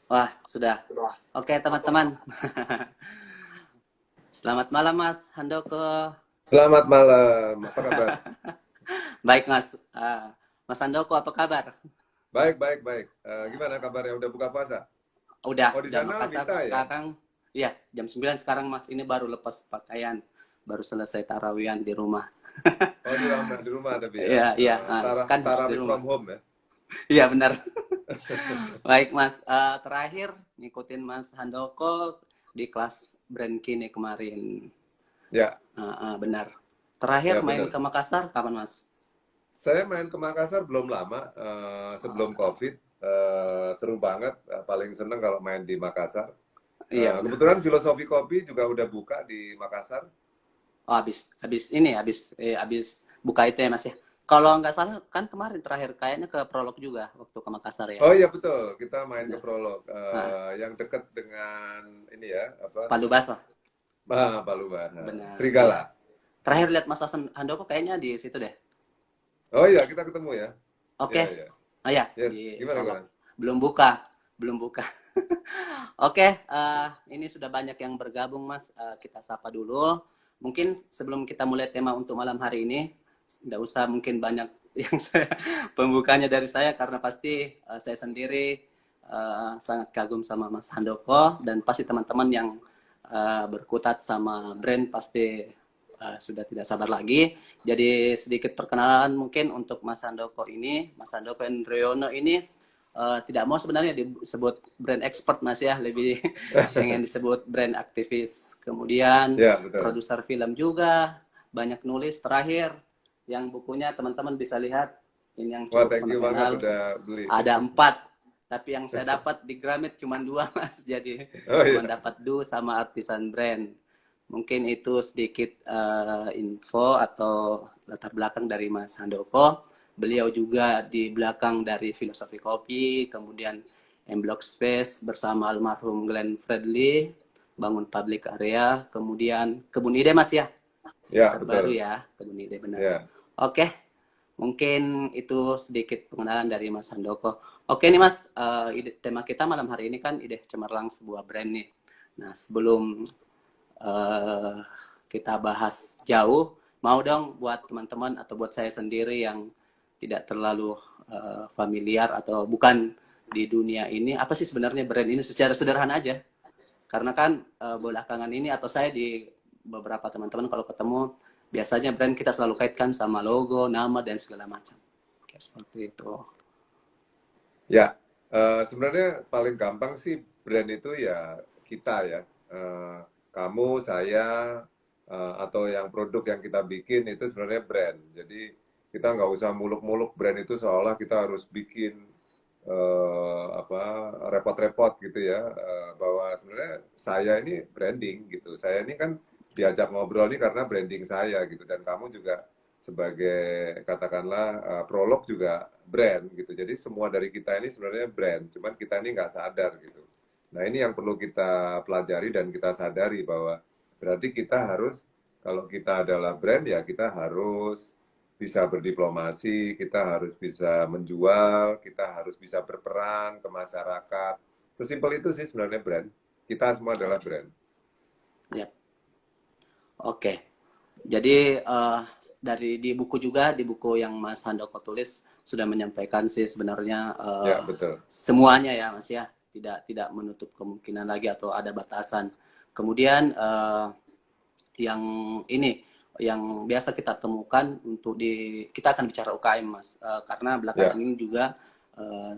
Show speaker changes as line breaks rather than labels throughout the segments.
Wah, sudah. Oke, teman-teman. Selamat malam, Mas Handoko.
Selamat malam, apa kabar?
Baik, Mas. Mas Handoko, apa kabar?
Baik, baik, baik. Gimana kabarnya? Udah buka puasa?
Udah,
Oh, di
jam
sana
Makassar
Mita ya?
sekarang. Iya, jam 9 sekarang, Mas. Ini baru lepas pakaian. Baru selesai tarawihan di rumah.
Oh, di rumah tapi ya.
Iya, iya. Kan harus di
Tarawih
rumah.
from home ya?
Iya, benar. Baik, Mas. Terakhir, ngikutin Mas Handoko di kelas Brand Kine kemarin.
Ya,
Benar. Terakhir
ya
main
benar.
ke Makassar, kapan, Mas?
Saya main ke Makassar belum lama, sebelum COVID. Seru banget, paling seneng kalau main di Makassar.
Iya, benar.
Kebetulan Filosofi Kopi juga udah buka di Makassar.
Oh, habis buka itu ya, Mas ya. Kalau nggak salah kan kemarin terakhir kayaknya ke Prolog juga waktu ke Makassar ya.
Oh iya betul, kita main ke
Benar.
Prolog,
Nah,
yang dekat dengan ini ya, apa,
Palu Basah.
Paluban,
Benar. Iya.
Serigala.
Terakhir lihat Mas Hasan Handoko kayaknya di situ deh.
Oh iya, kita ketemu ya.
Oke.
Iya, iya.
Oh ya,
Yes,
di
gimana
Prolog.
gimana?
Belum buka. Belum buka. Oke, ini sudah banyak yang bergabung, Mas. Kita sapa dulu. Mungkin sebelum kita mulai tema untuk malam hari ini, nggak usah mungkin banyak yang saya pembukanya dari saya karena pasti saya sendiri sangat kagum sama Mas Handoko dan pasti teman-teman yang berkutat sama brand pasti sudah tidak sabar lagi. Jadi sedikit perkenalan mungkin untuk Mas Handoko ini, Mas Handoko Endriono ini tidak mau sebenarnya disebut brand expert Mas ya, lebih pengen disebut brand aktivis. Kemudian
Ya, betul.
produser film juga, banyak nulis terakhir yang bukunya teman-teman bisa lihat ini yang
Wah,
cukup
thank you banget
fenomenal.
udah beli.
Ada 4, tapi yang saya dapat di Gramet cuma 2 Mas. Jadi
Oh
cuma
iya.
dapat sama Artisan Brand. Mungkin itu sedikit info atau latar belakang dari Mas Handoko. Beliau juga di belakang dari Filosofi Kopi, kemudian M Block Space bersama almarhum Glenn Fredly, bangun public area, kemudian Kebun Ide Mas ya, yang
Ya,
terbaru
betul.
ya, Kebun Ide benar.
Ya.
Oke, mungkin itu sedikit pengenalan dari Mas Handoko. Oke nih Mas, tema kita malam hari ini kan ide cemerlang sebuah brand nih. Nah sebelum eh, kita bahas jauh, mau dong buat teman-teman atau buat saya sendiri yang tidak terlalu familiar atau bukan di dunia ini, apa sih sebenarnya brand ini secara sederhana aja. Karena kan belakangan ini atau saya di beberapa teman-teman kalau ketemu, biasanya brand kita selalu kaitkan sama logo, nama, dan segala macam. Kayak seperti itu.
Ya, sebenarnya paling gampang sih brand itu ya kita ya. Eh, Kamu, saya, atau yang produk yang kita bikin itu sebenarnya brand. Jadi kita nggak usah muluk-muluk brand itu seolah kita harus bikin apa repot-repot gitu ya, bahwa sebenarnya saya ini branding gitu. Saya ini kan diajak ngobrol nih karena branding saya gitu dan kamu juga sebagai katakanlah prolog juga brand gitu. Jadi semua dari kita ini sebenarnya brand, cuman kita ini nggak sadar gitu. Nah ini yang perlu kita pelajari dan kita sadari bahwa berarti kita harus kalau kita adalah brand ya kita harus bisa berdiplomasi, kita harus bisa menjual, kita harus bisa berperan ke masyarakat. Sesimpel itu sih sebenarnya brand. Kita semua adalah brand.
Ya, oke. Jadi dari di buku juga di buku yang Mas Handoko tulis sudah menyampaikan sih sebenarnya
Ya, betul.
semuanya ya Mas ya, tidak menutup kemungkinan lagi atau ada batasan. Kemudian yang ini yang biasa kita temukan untuk kita akan bicara UKM Mas. Karena belakangan
Ya,
ini juga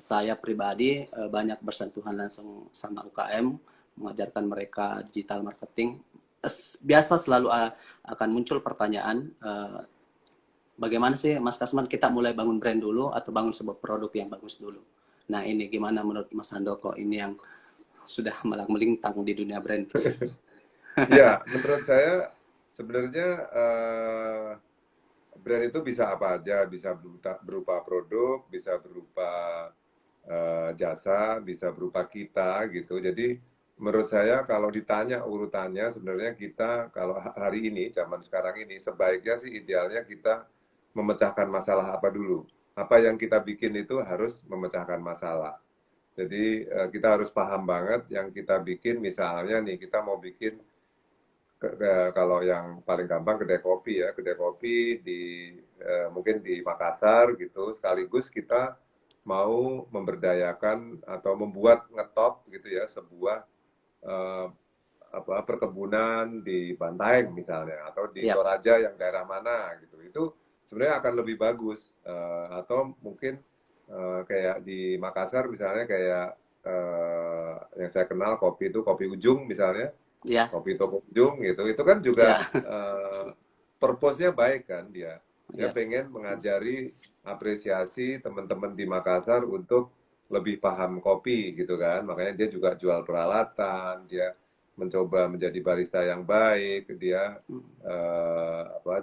saya pribadi banyak bersentuhan langsung sama UKM, mengajarkan mereka digital marketing. Biasa selalu akan muncul pertanyaan, bagaimana sih Mas Kasman kita mulai bangun brand dulu atau bangun sebuah produk yang bagus dulu. Nah ini gimana menurut Mas Handoko ini yang sudah malang melintang di dunia brand ini.
ya, menurut saya sebenarnya brand itu bisa apa aja, bisa berupa produk, bisa berupa jasa, bisa berupa kita gitu. Jadi menurut saya kalau ditanya urutannya sebenarnya kita kalau hari ini zaman sekarang ini sebaiknya sih idealnya kita memecahkan masalah apa dulu. Apa yang kita bikin itu harus memecahkan masalah. Jadi kita harus paham banget yang kita bikin, misalnya nih kita mau bikin kalau yang paling gampang kedai kopi ya, kedai kopi di mungkin di Makassar gitu, sekaligus kita mau memberdayakan atau membuat ngetop gitu ya sebuah eh, perkebunan di Bantaeng misalnya atau di
Yap.
Toraja yang daerah mana gitu. Itu sebenarnya akan lebih bagus. Atau mungkin kayak di Makassar misalnya kayak yang saya kenal kopi itu kopi Ujung misalnya,
Ya.
kopi toko Ujung gitu. Itu kan juga
Ya.
purpose-nya baik kan dia. Dia
Ya.
pengen mengajari apresiasi teman-teman di Makassar untuk lebih paham kopi gitu kan. Makanya dia juga jual peralatan, dia mencoba menjadi barista yang baik, dia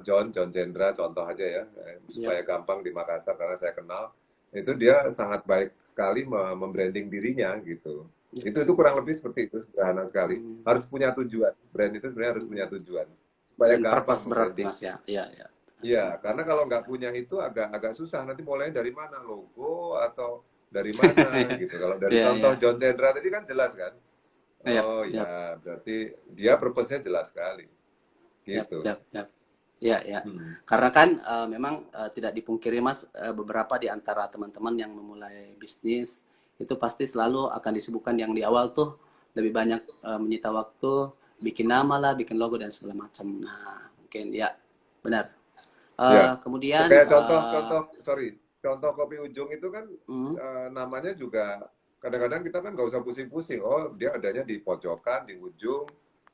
John Chandra contoh aja ya,
Yap.
supaya gampang di Makassar karena saya kenal. Itu dia sangat baik sekali membranding dirinya gitu.
Yap.
Itu kurang lebih seperti itu, sederhana sekali.
Hmm.
Harus punya tujuan. Brand itu sebenarnya harus punya tujuan supaya
Dan
gampang
purpose berarti
membranding.
Mas ya. Iya, ya.
Iya, karena kalau nggak punya itu agak susah. Nanti mulai dari mana logo atau dari mana gitu. Kalau dari
Iya,
contoh
iya.
John Chandra tadi kan jelas kan.
Yap,
Oh
yap,
ya, berarti dia purpose-nya jelas sekali
yap,
gitu.
yap, yap. Ya, ya.
Hmm.
Karena kan memang tidak dipungkiri Mas, beberapa di antara teman-teman yang memulai bisnis itu pasti selalu akan disebutkan yang di awal tuh lebih banyak menyita waktu, bikin nama lah, bikin logo dan segala macam. Nah, mungkin ya benar.
Ya,
Kemudian,
kayak contoh kopi ujung itu kan
mm,
namanya juga kadang-kadang kita kan nggak usah pusing-pusing. Oh, dia adanya di pojokan, di ujung.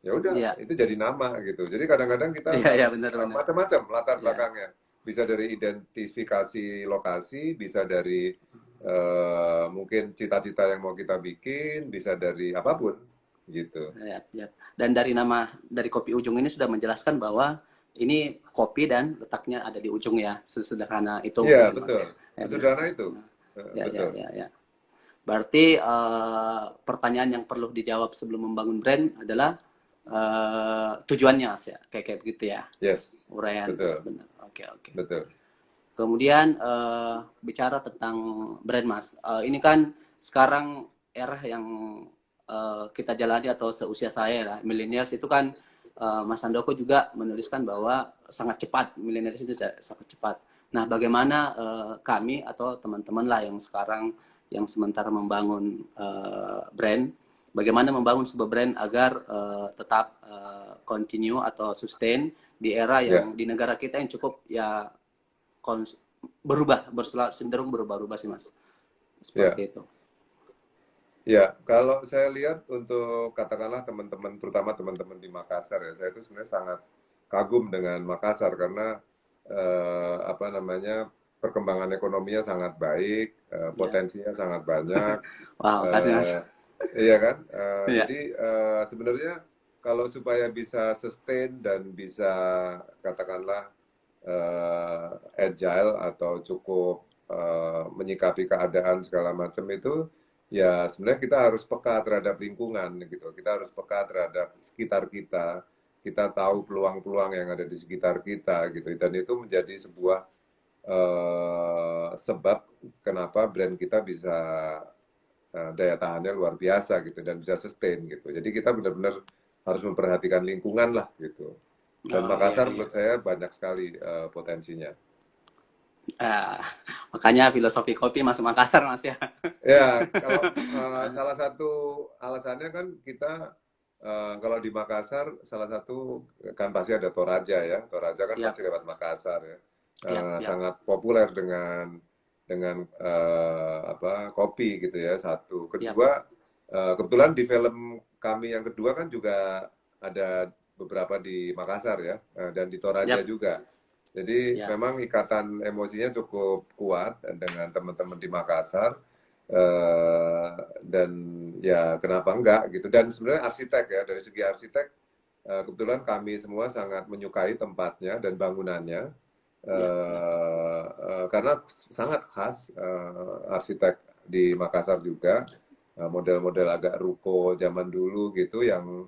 Ya udah,
ya,
itu jadi nama gitu. Jadi kadang-kadang kita
ya, ya,
harus
benar-benar.
macam-macam latar
Ya,
belakangnya. Bisa dari identifikasi lokasi, bisa dari mungkin cita-cita yang mau kita bikin, bisa dari apapun gitu.
ya, ya. Dan dari kopi ujung ini sudah menjelaskan bahwa ini kopi dan letaknya ada di ujung ya, sesederhana itu
Iya,
mungkin Mas
betul.
ya. Ya, benar.
Sesederhana itu.
Ya, ya,
Betul.
ya, ya. Berarti pertanyaan yang perlu dijawab sebelum membangun brand adalah tujuannya Mas ya, kayak begitu ya.
Yes,
Uraian tuh
betul.
benar. Oke, oke.
Betul.
Kemudian bicara tentang brand Mas, ini kan sekarang era yang kita jalani atau seusia saya lah, millennials itu kan Mas Handoko juga menuliskan bahwa sangat cepat, millennials itu sangat cepat. Nah, bagaimana kami atau teman-teman lah yang sekarang yang sementara membangun brand, bagaimana membangun sebuah brand agar tetap continue atau sustain di era
Ya.
yang di negara kita yang cukup ya berubah, cenderung berubah-ubah sih Mas.
Ya.
Seperti itu.
Ya, kalau saya lihat untuk katakanlah teman-teman, terutama teman-teman di Makassar ya, saya itu sebenarnya sangat kagum dengan Makassar karena apa namanya perkembangan ekonominya sangat baik,
Ya.
potensinya sangat banyak,
Wah, makasih Mas.
eh, iya kan?
Ya.
Jadi sebenarnya kalau supaya bisa sustain dan bisa katakanlah agile atau cukup menyikapi keadaan segala macam itu ya sebenarnya kita harus peka terhadap lingkungan gitu. Kita harus peka terhadap sekitar kita. Kita tahu peluang-peluang yang ada di sekitar kita gitu. Dan itu menjadi sebuah sebab kenapa brand kita bisa daya tahannya luar biasa gitu dan bisa sustain gitu. Jadi kita benar-benar harus memperhatikan lingkungan lah gitu. Dan
Oh iya,
Makassar
iya.
menurut saya banyak sekali potensinya.
Ah, makanya filosofi kopi masuk Makassar Mas ya.
Ya, kalau salah satu alasannya kan kita kalau di Makassar salah satu kan pasti ada Toraja ya. Toraja kan
Yap,
pasti lewat Makassar ya.
yap, yap,
Sangat populer dengan kopi gitu ya. Satu,
yap,
kedua kebetulan di film kami yang kedua kan juga ada beberapa di Makassar ya dan di Toraja
yap,
juga. Jadi
ya,
memang ikatan emosinya cukup kuat dengan teman-teman di Makassar dan ya kenapa enggak gitu. Dan sebenarnya arsitek ya dari segi arsitek kebetulan kami semua sangat menyukai tempatnya dan bangunannya
yap, yap,
karena sangat khas arsitek di Makassar juga model-model agak ruko zaman dulu gitu yang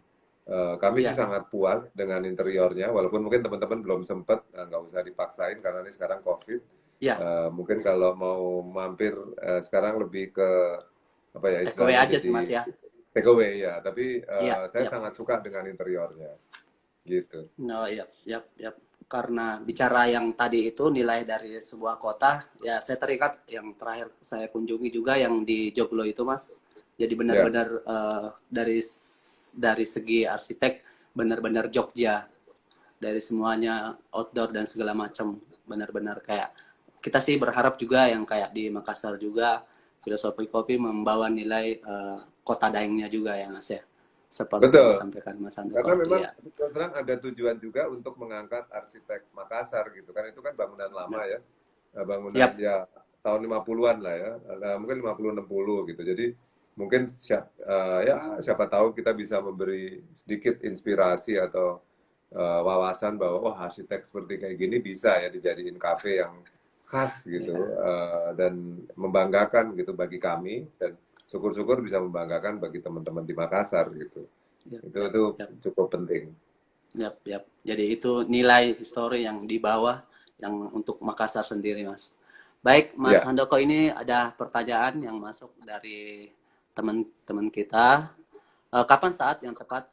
kami sih
ya,
sangat puas dengan interiornya, walaupun mungkin teman-teman belum sempat, nggak usah dipaksain karena ini sekarang COVID.
ya,
Mungkin kalau mau mampir sekarang lebih ke apa ya
Take away
istilahnya,
aja sih
jadi
Mas ya.
take away ya. Tapi
Iya,
saya
iya.
sangat suka dengan interiornya gitu.
No, iya, iya, iya. Karena bicara yang tadi itu nilai dari sebuah kota, ya saya terikat yang terakhir saya kunjungi juga yang di Joglo itu Mas. Jadi
Ya,
benar-benar dari segi arsitek benar-benar Jogja, dari semuanya outdoor dan segala macam, benar-benar kayak kita sih berharap juga yang kayak di Makassar juga filosofi kopi membawa nilai kota daengnya juga ya Mas ya, seperti yang
betul.
disampaikan Mas
Karena
Andoko.
memang
Iya,
terus terang ada tujuan juga untuk mengangkat arsitek Makassar gitu kan. Itu kan bangunan lama
yap,
ya. Bangunan
yap,
ya tahun 50-an lah ya. Mungkin 50-60 gitu. Jadi mungkin ya siapa tahu kita bisa memberi sedikit inspirasi atau wawasan bahwa oh arsitek seperti kayak gini bisa ya dijadiin kafe yang khas
ya,
gitu, dan membanggakan gitu bagi kami, dan syukur-syukur bisa membanggakan bagi teman-teman di Makassar gitu.
yap, yap,
Itu
yap.
cukup penting.
Yap, yap. Jadi itu nilai histori yang di bawah yang untuk Makassar sendiri, Mas. Baik, Mas
Ya,
Handoko, ini ada pertanyaan yang masuk dari teman-teman kita. Kapan saat yang tepat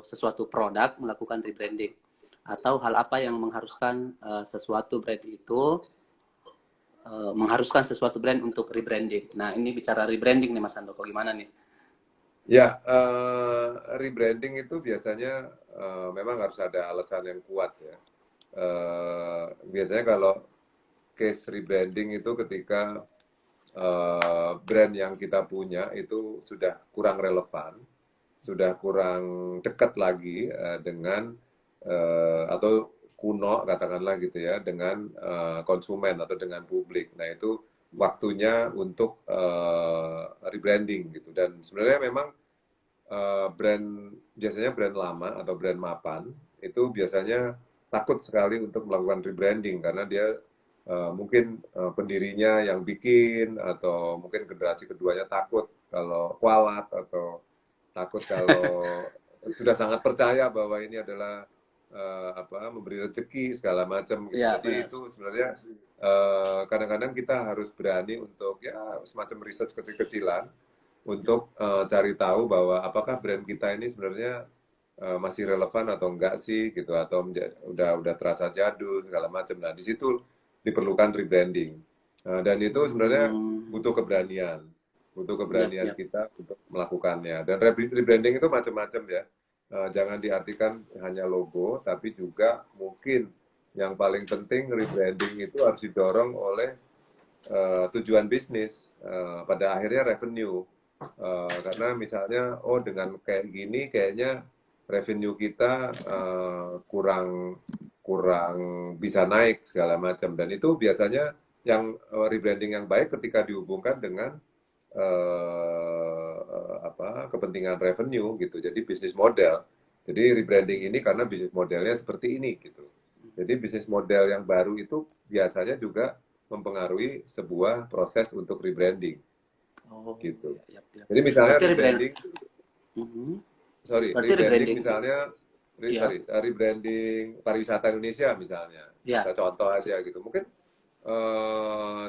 sesuatu produk melakukan rebranding? Atau hal apa yang mengharuskan sesuatu brand itu mengharuskan sesuatu brand untuk rebranding? Nah, ini bicara rebranding nih, Mas Handoko. Gimana nih?
ya, rebranding itu biasanya memang harus ada alasan yang kuat ya. Biasanya kalau case rebranding itu ketika brand yang kita punya itu sudah kurang relevan, sudah kurang dekat lagi dengan atau kuno katakanlah gitu ya dengan konsumen atau dengan publik. Nah itu waktunya untuk rebranding gitu. Dan sebenarnya memang biasanya brand lama atau brand mapan itu biasanya takut sekali untuk melakukan rebranding karena dia mungkin pendirinya yang bikin atau mungkin generasi keduanya takut kalau kualat atau takut kalau sudah sangat percaya bahwa ini adalah apa memberi rezeki segala macam gitu.
Ya,
Jadi
benar.
itu sebenarnya kadang-kadang kita harus berani untuk ya semacam research kecil-kecilan untuk cari tahu bahwa apakah brand kita ini sebenarnya masih relevan atau enggak sih gitu atau udah terasa jadul segala macam. Nah, di situ diperlukan rebranding. Dan itu sebenarnya
Hmm,
butuh keberanian. Butuh
yap,
keberanian
yap.
kita untuk melakukannya. Dan rebranding itu macam-macam ya. Jangan diartikan hanya logo, tapi juga mungkin yang paling penting rebranding itu harus didorong oleh tujuan bisnis, pada akhirnya revenue. Karena misalnya, oh dengan kayak gini kayaknya revenue kita kurang kurang bisa naik segala macam. Dan itu biasanya yang rebranding yang baik ketika dihubungkan dengan apa kepentingan revenue gitu. Jadi bisnis model. Jadi rebranding ini karena bisnis modelnya seperti ini gitu. Jadi bisnis model yang baru itu biasanya juga mempengaruhi sebuah proses untuk rebranding
Oh,
gitu.
ya, yap, yap.
Jadi misalnya
Berarti rebrand.
rebranding,
Mhm.
sorry,
Berarti
rebranding
rebranding.
misalnya,
Ya,
rebranding pariwisata Indonesia misalnya,
ya.
kita contoh
Sip.
aja gitu. Mungkin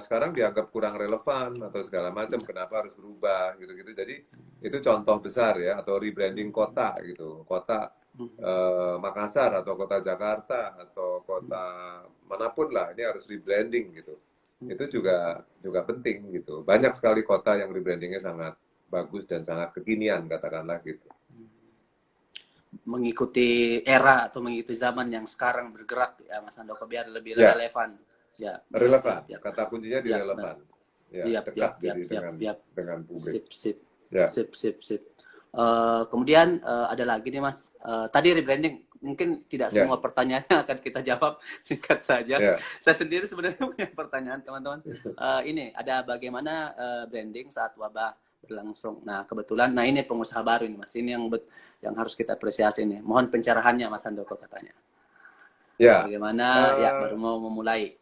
sekarang dianggap kurang relevan atau segala macam, kenapa harus berubah gitu-gitu. Jadi itu contoh besar ya, atau rebranding kota gitu, kota Makassar atau kota Jakarta atau kota manapun lah, ini harus rebranding gitu. Itu juga juga penting gitu. Banyak sekali kota yang rebrandingnya sangat bagus dan sangat kekinian katakanlah gitu.
Mengikuti era atau mengikuti zaman yang sekarang bergerak ya Mas Andoko biar lebih
Ya,
relevan. Ya, ya, ya,
relevan.
ya.
Kata kuncinya di
Ya, benar.
relevan. Ya,
Yap, yap,
dekat
yap,
jadi
yap, yap.
dengan publik.
Sip, sip,
Ya,
sip, sip, sip. Kemudian ada lagi nih Mas. Tadi rebranding mungkin tidak
ya,
semua pertanyaannya akan kita jawab singkat saja.
ya.
Saya sendiri sebenarnya punya pertanyaan teman-teman. Ini ada bagaimana branding saat wabah berlangsung. Nah kebetulan, nah ini pengusaha baru ini Mas. Ini yang harus kita apresiasi nih. Mohon pencerahannya Mas Andoko katanya.
Ya,
Bagaimana? Ya baru
eh,
mau memulai.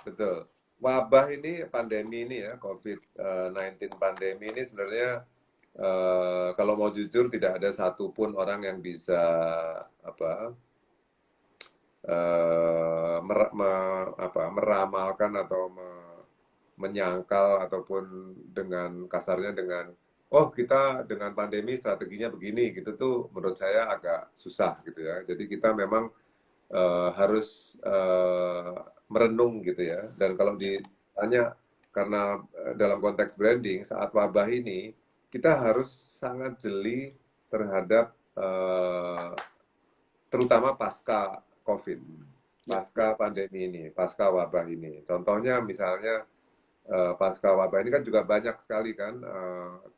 betul. Wabah ini, pandemi ini ya, COVID-19 pandemi ini sebenarnya kalau mau jujur tidak ada satupun orang yang bisa apa meramalkan atau menyangkal ataupun dengan kasarnya dengan oh kita dengan pandemi strateginya begini gitu tuh menurut saya agak susah gitu ya. Jadi kita memang harus merenung gitu ya. Dan kalau
Ya,
ditanya karena dalam konteks branding saat wabah ini kita harus sangat jeli terhadap terutama pasca COVID,
ya, ya,
pasca pandemi ini, pasca wabah ini. Contohnya misalnya pasca wabah ini kan juga banyak sekali kan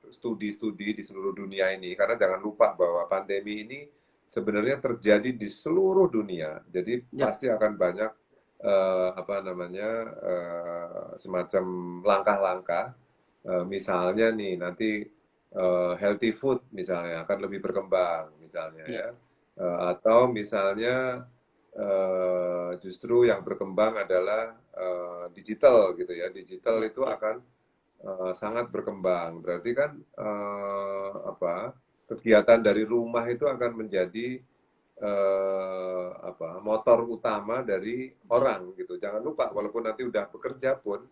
studi-studi di seluruh dunia ini karena jangan lupa bahwa pandemi ini sebenarnya terjadi di seluruh dunia. Jadi
ya,
pasti akan banyak apa namanya semacam langkah-langkah misalnya nih nanti healthy food misalnya akan lebih berkembang misalnya
ya,
ya. Atau misalnya justru yang berkembang adalah digital gitu ya. Digital
ya,
itu
ya,
akan sangat berkembang. Berarti kan apa kegiatan dari rumah itu akan menjadi apa motor utama dari
ya,
orang gitu. Jangan lupa walaupun nanti udah bekerja pun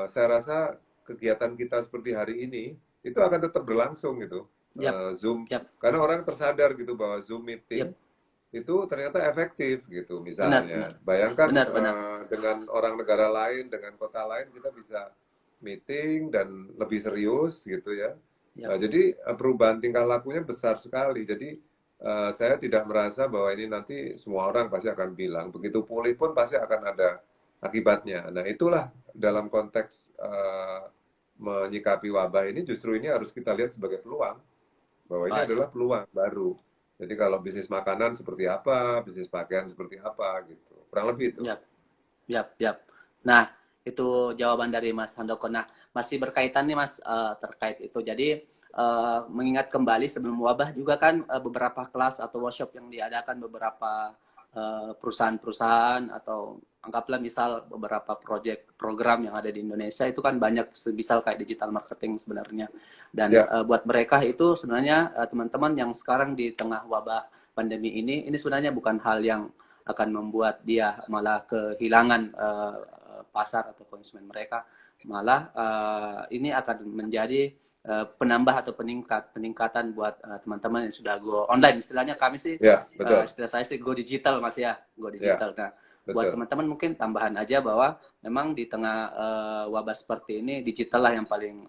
saya rasa kegiatan kita seperti hari ini itu akan tetap berlangsung gitu.
ya,
Zoom
ya,
karena orang tersadar gitu bahwa Zoom
ya,
meeting itu ternyata efektif gitu
benar, benar,
misalnya. Bayangkan
benar, benar,
dengan orang negara lain, dengan kota lain kita bisa meeting dan lebih serius gitu ya.
ya,
Nah, jadi perubahan tingkah lakunya besar sekali. Jadi saya tidak merasa bahwa ini nanti semua orang pasti akan bilang, begitu pulih pun pasti akan ada akibatnya. Nah, itulah dalam konteks menyikapi wabah ini justru ini harus kita lihat sebagai peluang bahwa ini
oh, ya,
adalah peluang baru. Jadi kalau bisnis makanan seperti apa, bisnis pakaian seperti apa gitu. Kurang lebih itu.
ya, ya, ya. Nah, itu jawaban dari Mas Handoko. Nah, masih berkaitan nih Mas terkait itu. Jadi mengingat kembali sebelum wabah juga kan beberapa kelas atau workshop yang diadakan beberapa perusahaan-perusahaan atau anggaplah misal beberapa project program yang ada di Indonesia itu kan banyak misal kayak digital marketing sebenarnya. Dan
Ya,
buat mereka itu sebenarnya teman-teman yang sekarang di tengah wabah pandemi ini sebenarnya bukan hal yang akan membuat dia malah kehilangan pasar atau konsumen mereka, malah ini akan menjadi penambah atau peningkatan buat teman-teman yang sudah go online. Istilahnya kami sih,
ya, betul.
istilah saya sih go digital Mas ya, go
Ya,
digital. Nah, buat
betul.
teman-teman mungkin tambahan aja bahwa memang di tengah wabah seperti ini digital lah yang paling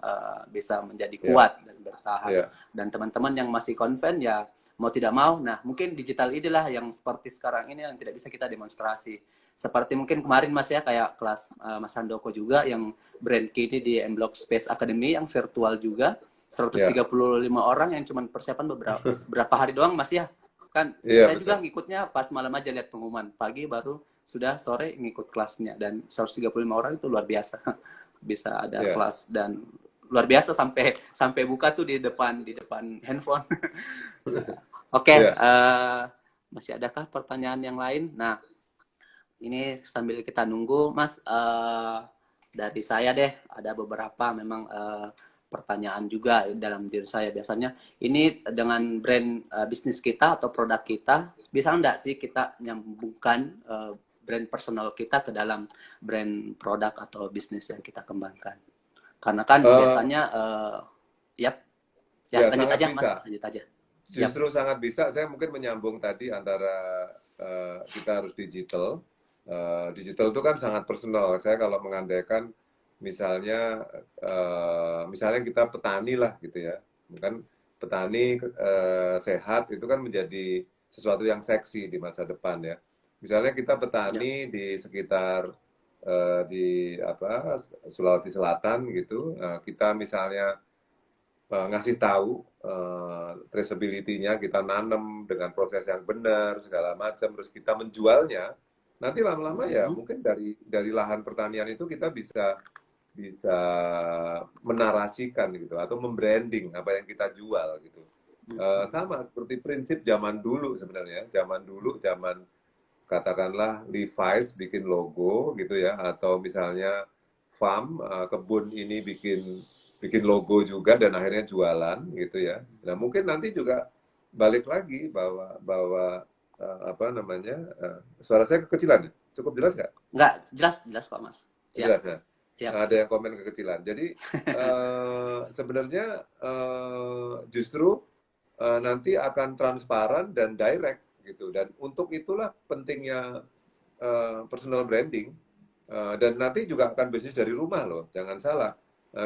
bisa menjadi
Ya,
kuat dan bertahan.
ya,
Dan teman-teman yang masih konven ya mau tidak mau, nah mungkin digital inilah yang seperti sekarang ini yang tidak bisa kita demonstrasi. Seperti mungkin kemarin Mas ya, kayak kelas Mas Handoko juga yang brand kini di M-Block Space Academy yang virtual juga,
ya.
135 orang yang cuma persiapan beberapa hari doang Mas ya. Kan
Iya,
saya juga
betul.
ngikutnya pas malam aja lihat pengumuman, pagi baru sudah sore ngikut kelasnya dan 135 orang itu luar biasa. Bisa ada
Iya,
kelas dan luar biasa sampai sampai buka tuh di depan handphone. Oke,
iya.
masih adakah pertanyaan yang lain? Nah, ini sambil kita nunggu, Mas, dari saya deh ada beberapa memang pertanyaan juga dalam diri saya biasanya. Ini dengan brand bisnis kita atau produk kita, bisa enggak sih kita nyambungkan brand personal kita ke dalam brand produk atau bisnis yang kita kembangkan? Karena kan
Eh,
biasanya, yap, ya
ya,
lanjut
sangat
aja, Mas,
bisa.
lanjut aja. Yap,
Justru sangat bisa. Saya mungkin menyambung tadi antara kita harus digital. Digital itu kan sangat personal. Saya kalau mengandaikan misalnya misalnya kita petani lah gitu ya. Kan petani sehat itu kan menjadi sesuatu yang seksi di masa depan ya. Misalnya kita
yap,
petani di sekitar di apa Sulawesi Selatan gitu, kita misalnya ngasih tahu traceability-nya, kita nanam dengan proses yang benar segala macam, terus kita menjualnya. Nanti lama-lama ya
mm-hmm.
mungkin dari lahan pertanian itu kita bisa bisa menarasikan gitu atau membranding apa yang kita jual gitu.
Mm-hmm.
Sama seperti prinsip zaman dulu sebenarnya, zaman katakanlah Levi's bikin logo gitu ya atau misalnya farm kebun ini bikin bikin logo juga dan akhirnya jualan gitu ya. Nah, mungkin nanti juga balik lagi bahwa bahwa apa namanya suara saya kekecilan ya? Cukup jelas nggak?
Nggak, jelas jelas kok Mas. Ya,
Jelas ya.
Yap.
ada yang komen kekecilan. Jadi sebenarnya justru nanti akan transparan dan direct gitu. Dan untuk itulah pentingnya personal branding. Dan nanti juga akan bisnis dari rumah loh, jangan salah.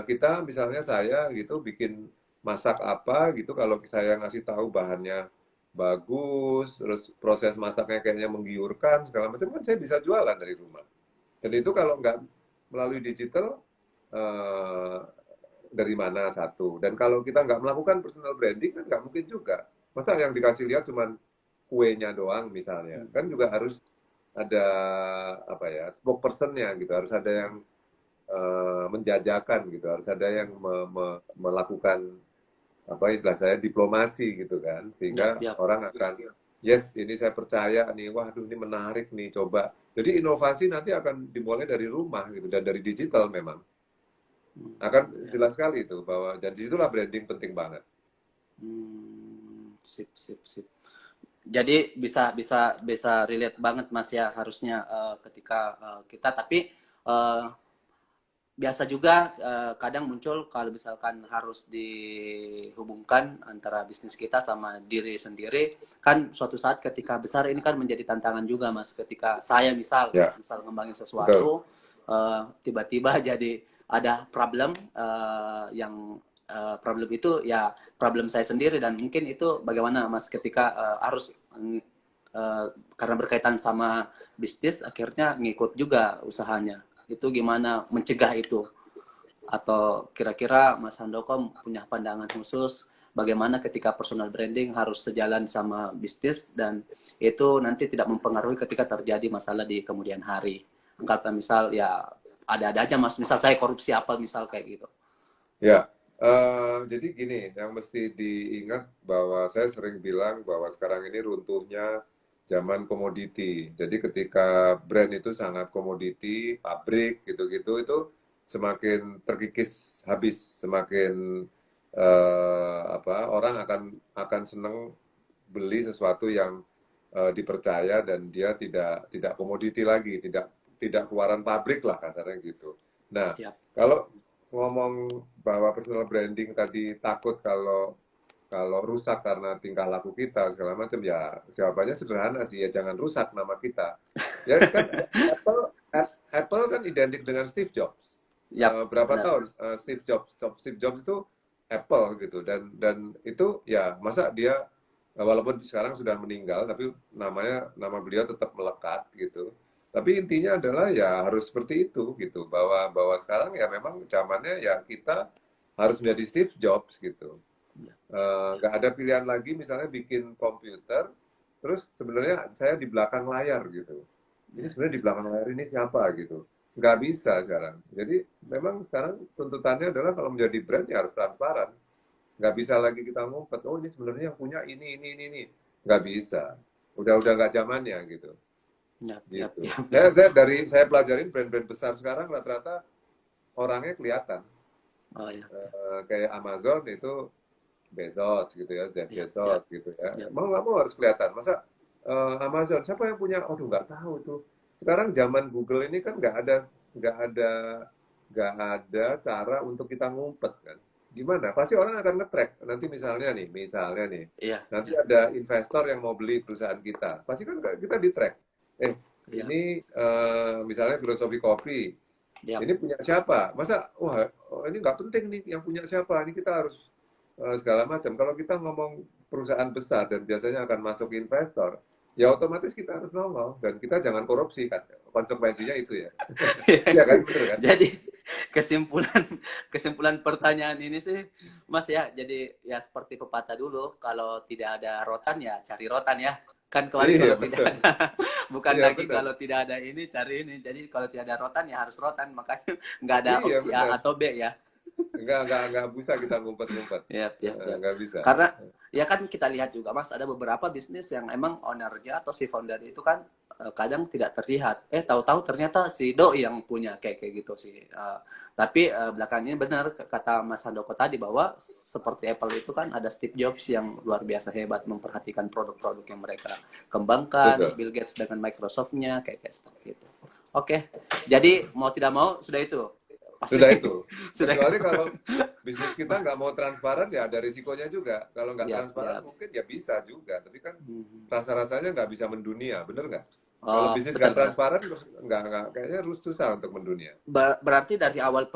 Kita misalnya saya gitu bikin masak apa gitu, kalau saya ngasih tahu bahannya bagus, terus proses masaknya kayaknya menggiurkan segala macam kan saya bisa jualan dari rumah. Dan itu kalau nggak melalui digital dari mana satu. Dan kalau kita nggak melakukan personal branding kan nggak mungkin juga. Masa yang dikasih lihat cuman kuenya doang misalnya, kan juga harus ada apa ya spokesperson-nya gitu, harus ada yang menjajakan gitu, harus ada yang melakukan apa istilah saya diplomasi gitu kan,
Yap,
sehingga
yap.
orang akan yes ini saya percaya nih, waduh ini menarik nih coba. Jadi inovasi nanti akan dimulai dari rumah gitu dan dari digital memang akan
Ya.
jelas sekali itu bahwa dan disitulah branding penting banget.
Sip, sip, sip. Jadi bisa relate banget Mas ya, harusnya ketika kita, tapi eh, biasa juga kadang muncul kalau misalkan harus dihubungkan antara bisnis kita sama diri sendiri, kan suatu saat ketika besar ini kan menjadi tantangan juga Mas, ketika saya misal
Ya,
ngembangin
betul.
sesuatu tiba-tiba jadi ada problem yang problem itu ya problem saya sendiri, dan mungkin itu bagaimana Mas ketika harus karena berkaitan sama bisnis akhirnya ngikut juga usahanya, itu gimana mencegah itu, atau kira-kira Mas Handoko punya pandangan khusus bagaimana ketika personal branding harus sejalan sama bisnis dan itu nanti tidak mempengaruhi ketika terjadi masalah di kemudian hari, anggaplah misal ya ada aja Mas, misal saya korupsi apa misal kayak gitu.
Ya, jadi gini, yang mesti diingat bahwa saya sering bilang bahwa sekarang ini runtuhnya zaman komoditi. Jadi ketika brand itu sangat komoditi, pabrik gitu-gitu, itu semakin terkikis habis, semakin apa orang akan seneng beli sesuatu yang dipercaya dan dia tidak komoditi lagi, tidak keluaran pabrik lah kasarnya gitu. Nah,
Ya,
kalau ngomong bahwa personal branding tadi takut kalau kalau rusak karena tingkah laku kita segala macam ya jawabannya sederhana sih ya jangan rusak nama kita. Ya kan Apple kan identik dengan Steve Jobs.
ya,
Berapa
benar.
tahun Steve Jobs itu Apple gitu dan itu ya masa dia walaupun sekarang sudah meninggal tapi nama beliau tetap melekat gitu. Tapi intinya adalah ya harus seperti itu gitu bahwa sekarang ya memang zamannya ya kita harus menjadi Steve Jobs gitu.
Ya,
Nggak ada pilihan lagi misalnya bikin komputer terus sebenarnya saya di belakang layar gitu. Ini
ya,
sebenarnya di
ya,
belakang layar ini siapa gitu. Nggak bisa sekarang. Jadi memang sekarang tuntutannya adalah kalau menjadi brand ya harus transparan. Nggak bisa lagi kita ngumpet, oh ini sebenarnya yang punya ini. Nggak bisa. Udah nggak zamannya gitu.
ya, ya,
Gitu.
ya, ya.
Saya pelajarin brand-brand besar sekarang rata-rata orangnya kelihatan.
Oh ya,
Kayak Amazon itu Bezos gitu ya, Jeff
ya, ya,
Bezos gitu ya.
ya,
Mau nggak mau harus kelihatan. Masa Amazon siapa yang punya? Aduh nggak tahu tuh. Sekarang zaman Google ini kan nggak ada nggak ada cara untuk kita ngumpet kan. Gimana? Pasti orang akan nge-track. Nanti misalnya nih,
ya,
nanti
ya,
ada investor yang mau beli perusahaan kita. Pasti kan kita di-track.
ya,
Ini misalnya filosofi kopi.
ya,
Ini punya siapa? Masa, wah ini nggak penting nih yang punya siapa. Ini kita harus segala macam. Kalau kita ngomong perusahaan besar dan biasanya akan masuk investor, ya otomatis kita harus nongol dan kita jangan korupsi kan. Konsekuensinya itu ya. Iya kan, bener kan?
Jadi kesimpulan kesimpulan pertanyaan ini sih Mas ya, jadi ya seperti pepatah dulu, kalau tidak ada rotan ya cari rotan ya, kan kemarin
Iya
kalau tidak
betul.
ada bukan
Iya
lagi
benar.
kalau tidak ada ini cari ini, jadi kalau tidak ada rotan ya harus rotan, makanya nggak ada
Iya
opsi A
benar.
atau B ya.
Nggak bisa kita ngumpet-ngumpet.
Ya.
Nggak bisa.
Karena ya kan kita lihat juga Mas, ada beberapa bisnis yang emang ownernya atau si founder itu kan kadang tidak terlihat. Tahu-tahu ternyata si doi yang punya kayak gitu sih. Tapi belakangan ini benar kata Mas Handoko tadi bahwa seperti Apple itu kan ada Steve Jobs yang luar biasa hebat memperhatikan produk-produk yang mereka kembangkan,
Betul.
Bill Gates dengan Microsoft-nya kayak seperti itu. Oke, jadi mau tidak mau sudah itu pasti.
Sudah itu.
Sudah
Kecuali
itu.
kalau bisnis kita nggak mau transparan, ya ada risikonya juga. Kalau nggak
Yap,
transparan
yap.
mungkin ya bisa juga. Tapi kan
Mhm.
rasa-rasanya nggak bisa mendunia, bener nggak? Kalau
Oh,
bisnis nggak
benar-benar.
transparan, nggak kayaknya susah untuk mendunia.
Berarti dari awal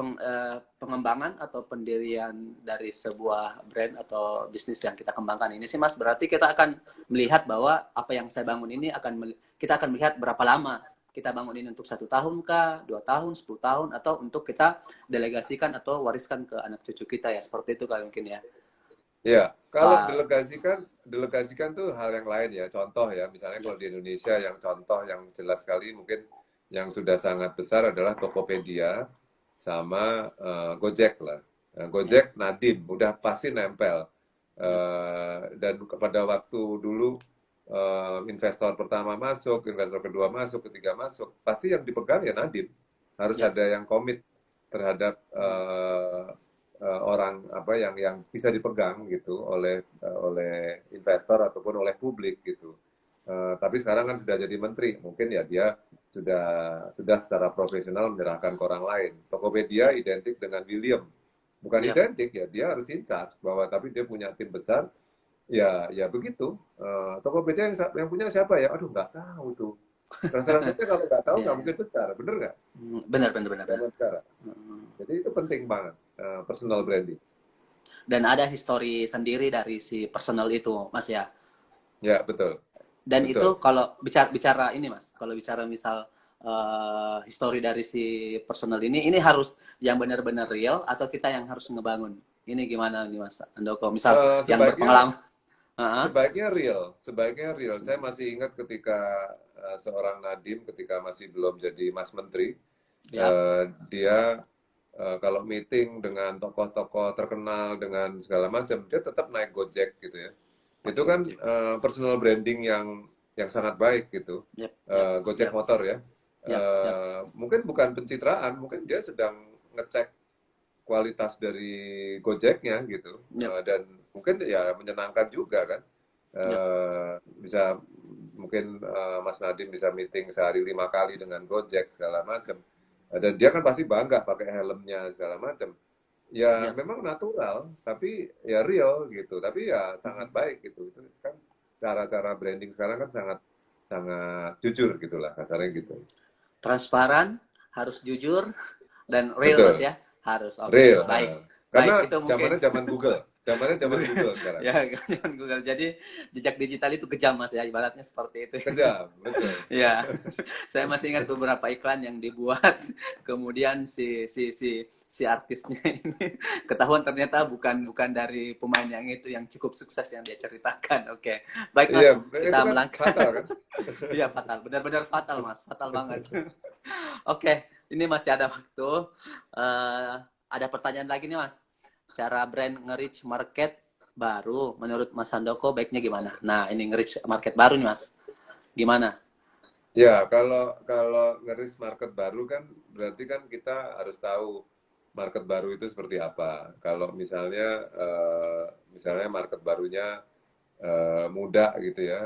pengembangan atau pendirian dari sebuah brand atau bisnis yang kita kembangkan ini sih Mas, berarti kita akan melihat bahwa apa yang saya bangun ini kita akan melihat berapa lama kita bangun ini, untuk 1 tahun kah, 2 tahun, 10 tahun, atau untuk kita delegasikan atau wariskan ke anak cucu kita ya, seperti itu kali mungkin ya.
Ya, kalau
Pak,
delegasikan tuh hal yang lain ya. Contoh ya, misalnya
ya,
kalau di Indonesia yang contoh yang jelas sekali mungkin yang sudah sangat besar adalah Tokopedia sama Gojek lah.
ya,
Gojek Nadiem udah pasti nempel.
ya,
Dan pada waktu dulu investor pertama masuk, investor kedua masuk, ketiga masuk, pasti yang dipegang ya Nadiem. Harus
ya.
ada yang komit terhadap orang apa yang bisa dipegang gitu oleh investor ataupun oleh publik gitu. Tapi sekarang kan sudah jadi menteri, mungkin ya dia sudah secara profesional menyerahkan ke orang lain. Tokopedia identik dengan William, bukan
Ya.
identik ya, dia harus in charge bahwa tapi dia punya tim besar, ya ya begitu. Tokopedia yang punya siapa ya? Aduh nggak tahu tuh. Rasa-rasanya kalau nggak tahu
Ya,
nggak
ya.
mungkin besar, bener nggak?
Benar, benar, benar, benar.
Zaman sekarang. Jadi itu penting banget personal branding.
Dan ada histori sendiri dari si personal itu, Mas ya.
Ya betul,
Dan itu
betul.
kalau bicara bicara ini Mas, kalau bicara misal history dari si personal ini harus yang benar-benar real atau kita yang harus ngebangun? Ini gimana nih Mas Andoko? Misal yang
Sebaiknya
berpengalaman. Heeh.
sebaiknya real. Saya masih ingat ketika seorang Nadiem ketika masih belum jadi Mas Menteri,
Ya,
dia kalau meeting dengan tokoh-tokoh terkenal dengan segala macam, dia tetap naik Gojek gitu ya. Itu
pakai
kan
Gojek.
personal branding yang sangat baik gitu.
Yap, yap,
Gojek
yap,
motor ya.
yap, yap,
Mungkin bukan pencitraan, mungkin dia sedang ngecek kualitas dari Gojeknya gitu.
yap,
Dan mungkin ya menyenangkan juga kan.
yap,
Bisa mungkin Mas Nadiem bisa meeting sehari 5 kali dengan Gojek segala macam. Dan dia kan pasti bangga pakai helmnya segala macam. Ya
yap.
memang natural, tapi ya real gitu. Tapi ya sangat baik gitu. Itu kan cara-cara branding sekarang kan sangat sangat jujur gitulah kasarnya gitu.
Transparan, harus jujur dan real Mas
Betul,
ya. Harus. Oke,
real.
baik. Baik,
Karena
itu mungkin.
zamannya zaman Google. Zamannya zaman Google sekarang.
Ya, jangan Google. Jadi jejak digital itu kejam Mas ya, ibaratnya seperti itu.
Kejam, betul.
Ya, saya masih ingat beberapa iklan yang dibuat, kemudian si artisnya ini ketahuan ternyata bukan bukan dari pemain yang itu yang cukup sukses yang dia ceritakan. Oke, baik
Iya,
Mas,
itu
kita
kan
melangkah.
fatal kan?
Iya fatal, benar-benar fatal Mas, fatal banget. Oke, ini masih ada waktu. Ada pertanyaan lagi nih Mas. Cara brand nge-reach market baru menurut Mas Handoko baiknya gimana? Nah, ini nge-reach market baru nih Mas. Gimana?
Ya, kalau kalau ngeris market baru kan berarti kan kita harus tahu market baru itu seperti apa. Kalau misalnya market barunya muda gitu ya,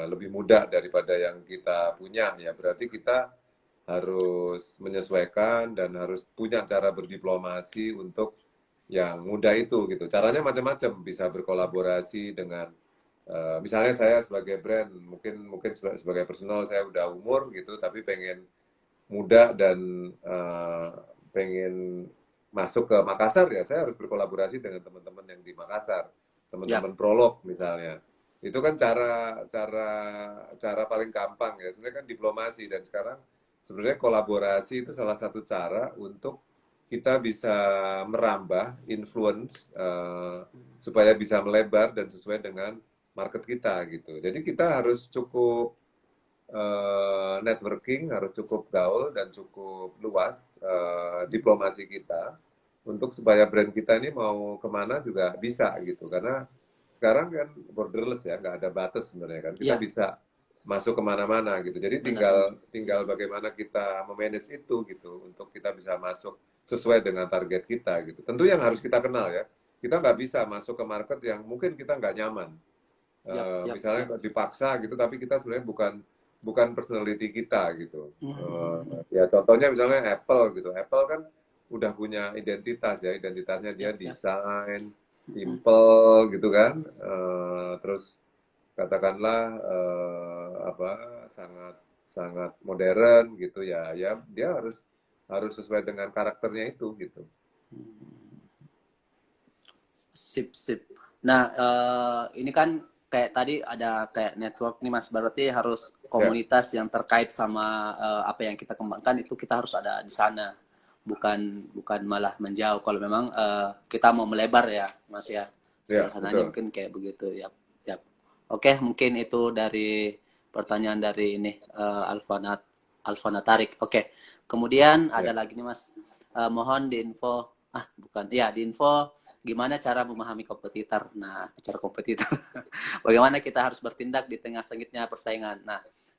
lebih muda daripada yang kita punya ya, berarti kita harus menyesuaikan dan harus punya cara berdiplomasi untuk yang muda itu gitu. Caranya macam-macam, bisa berkolaborasi dengan misalnya saya sebagai brand, mungkin mungkin sebagai personal saya udah umur gitu, tapi pengen muda dan pengen masuk ke Makassar ya, saya harus berkolaborasi dengan teman-teman yang di Makassar,
Ya,
teman-teman Prolog misalnya. Itu kan cara cara cara paling gampang ya. Sebenarnya kan diplomasi dan sekarang sebenarnya kolaborasi itu salah satu cara untuk kita bisa merambah influence supaya bisa melebar dan sesuai dengan market kita gitu. Jadi kita harus cukup networking, harus cukup gaul dan cukup luas diplomasi kita untuk supaya brand kita ini mau kemana juga bisa gitu. Karena sekarang kan borderless ya, nggak ada batas sebenarnya kan. Kita
ya,
bisa masuk kemana-mana gitu. Jadi
benar-benar.
tinggal tinggal bagaimana kita memanage itu gitu untuk kita bisa masuk sesuai dengan target kita gitu. Tentu yang harus kita kenal ya. Kita nggak bisa masuk ke market yang mungkin kita nggak nyaman.
Yap, yap, yap.
Misalnya dipaksa gitu, tapi kita sebenarnya bukan bukan personality kita gitu.
Hmm, hmm, hmm, hmm.
Ya contohnya misalnya Apple gitu. Apple kan udah punya identitas ya, identitasnya dia
Yap, yap.
desain,
Mm-mm.
simple gitu kan. Terus katakanlah apa sangat sangat modern gitu ya, ya dia harus harus sesuai dengan karakternya itu gitu.
Sip, sip. Nah, ini kan kayak tadi ada kayak network nih Mas, berarti harus
Ya,
komunitas yang terkait sama apa yang kita kembangkan itu kita harus ada di sana. Bukan bukan malah menjauh kalau memang kita mau melebar ya, Mas ya.
ya
Sederhananya
betul.
mungkin kayak begitu ya. Yap. Oke, mungkin itu dari pertanyaan dari ini Alfana Tarik. Oke. Kemudian ada
Ya,
lagi nih Mas. Mohon diinfo bukan. Ya, diinfo gimana cara memahami kompetitor. Nah, bicara kompetitor. Bagaimana kita harus bertindak di tengah sengitnya persaingan.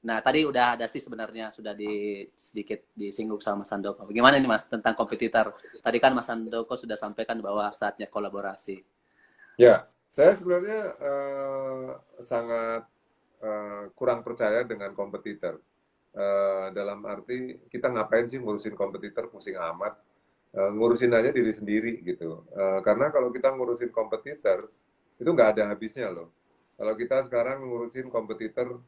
Nah, tadi udah ada sih sebenarnya sudah sedikit disinggung sama Mas Handoko. Bagaimana nih Mas tentang kompetitor? Tadi kan Mas Handoko sudah sampaikan bahwa saatnya kolaborasi.
ya. Saya sebenarnya sangat kurang percaya dengan kompetitor. Dalam arti kita ngapain sih ngurusin kompetitor, pusing amat. Ngurusin aja diri sendiri gitu. Karena kalau kita ngurusin kompetitor itu nggak ada habisnya loh. Kalau kita sekarang ngurusin kompetitor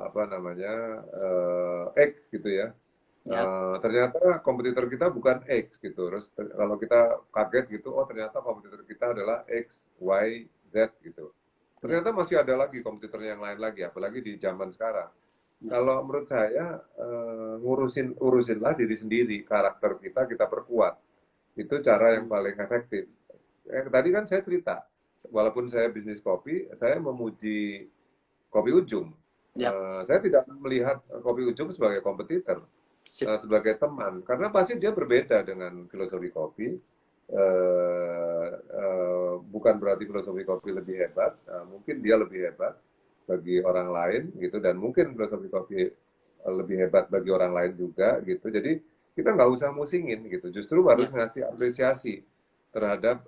apa namanya X gitu ya,
Ya,
ternyata kompetitor kita bukan X gitu. Terus kalau kita kaget gitu, oh ternyata kompetitor kita adalah X, Y, Z gitu.
ya,
Ternyata masih ada lagi kompetitor yang lain lagi, apalagi di zaman sekarang.
ya,
Kalau menurut saya urusinlah diri sendiri, karakter kita kita perkuat. Itu cara yang paling efektif. Tadi kan saya cerita, walaupun saya bisnis kopi, saya memuji kopi ujung.
ya,
Saya tidak melihat kopi ujung sebagai kompetitor,
sip,
sebagai teman, karena pasti dia berbeda dengan filosofi kopi. Bukan berarti filosofi kopi lebih hebat, mungkin dia lebih hebat bagi orang lain gitu, dan mungkin filosofi kopi lebih hebat bagi orang lain juga gitu. Jadi kita nggak usah musingin gitu, justru harus
ya,
ngasih apresiasi terhadap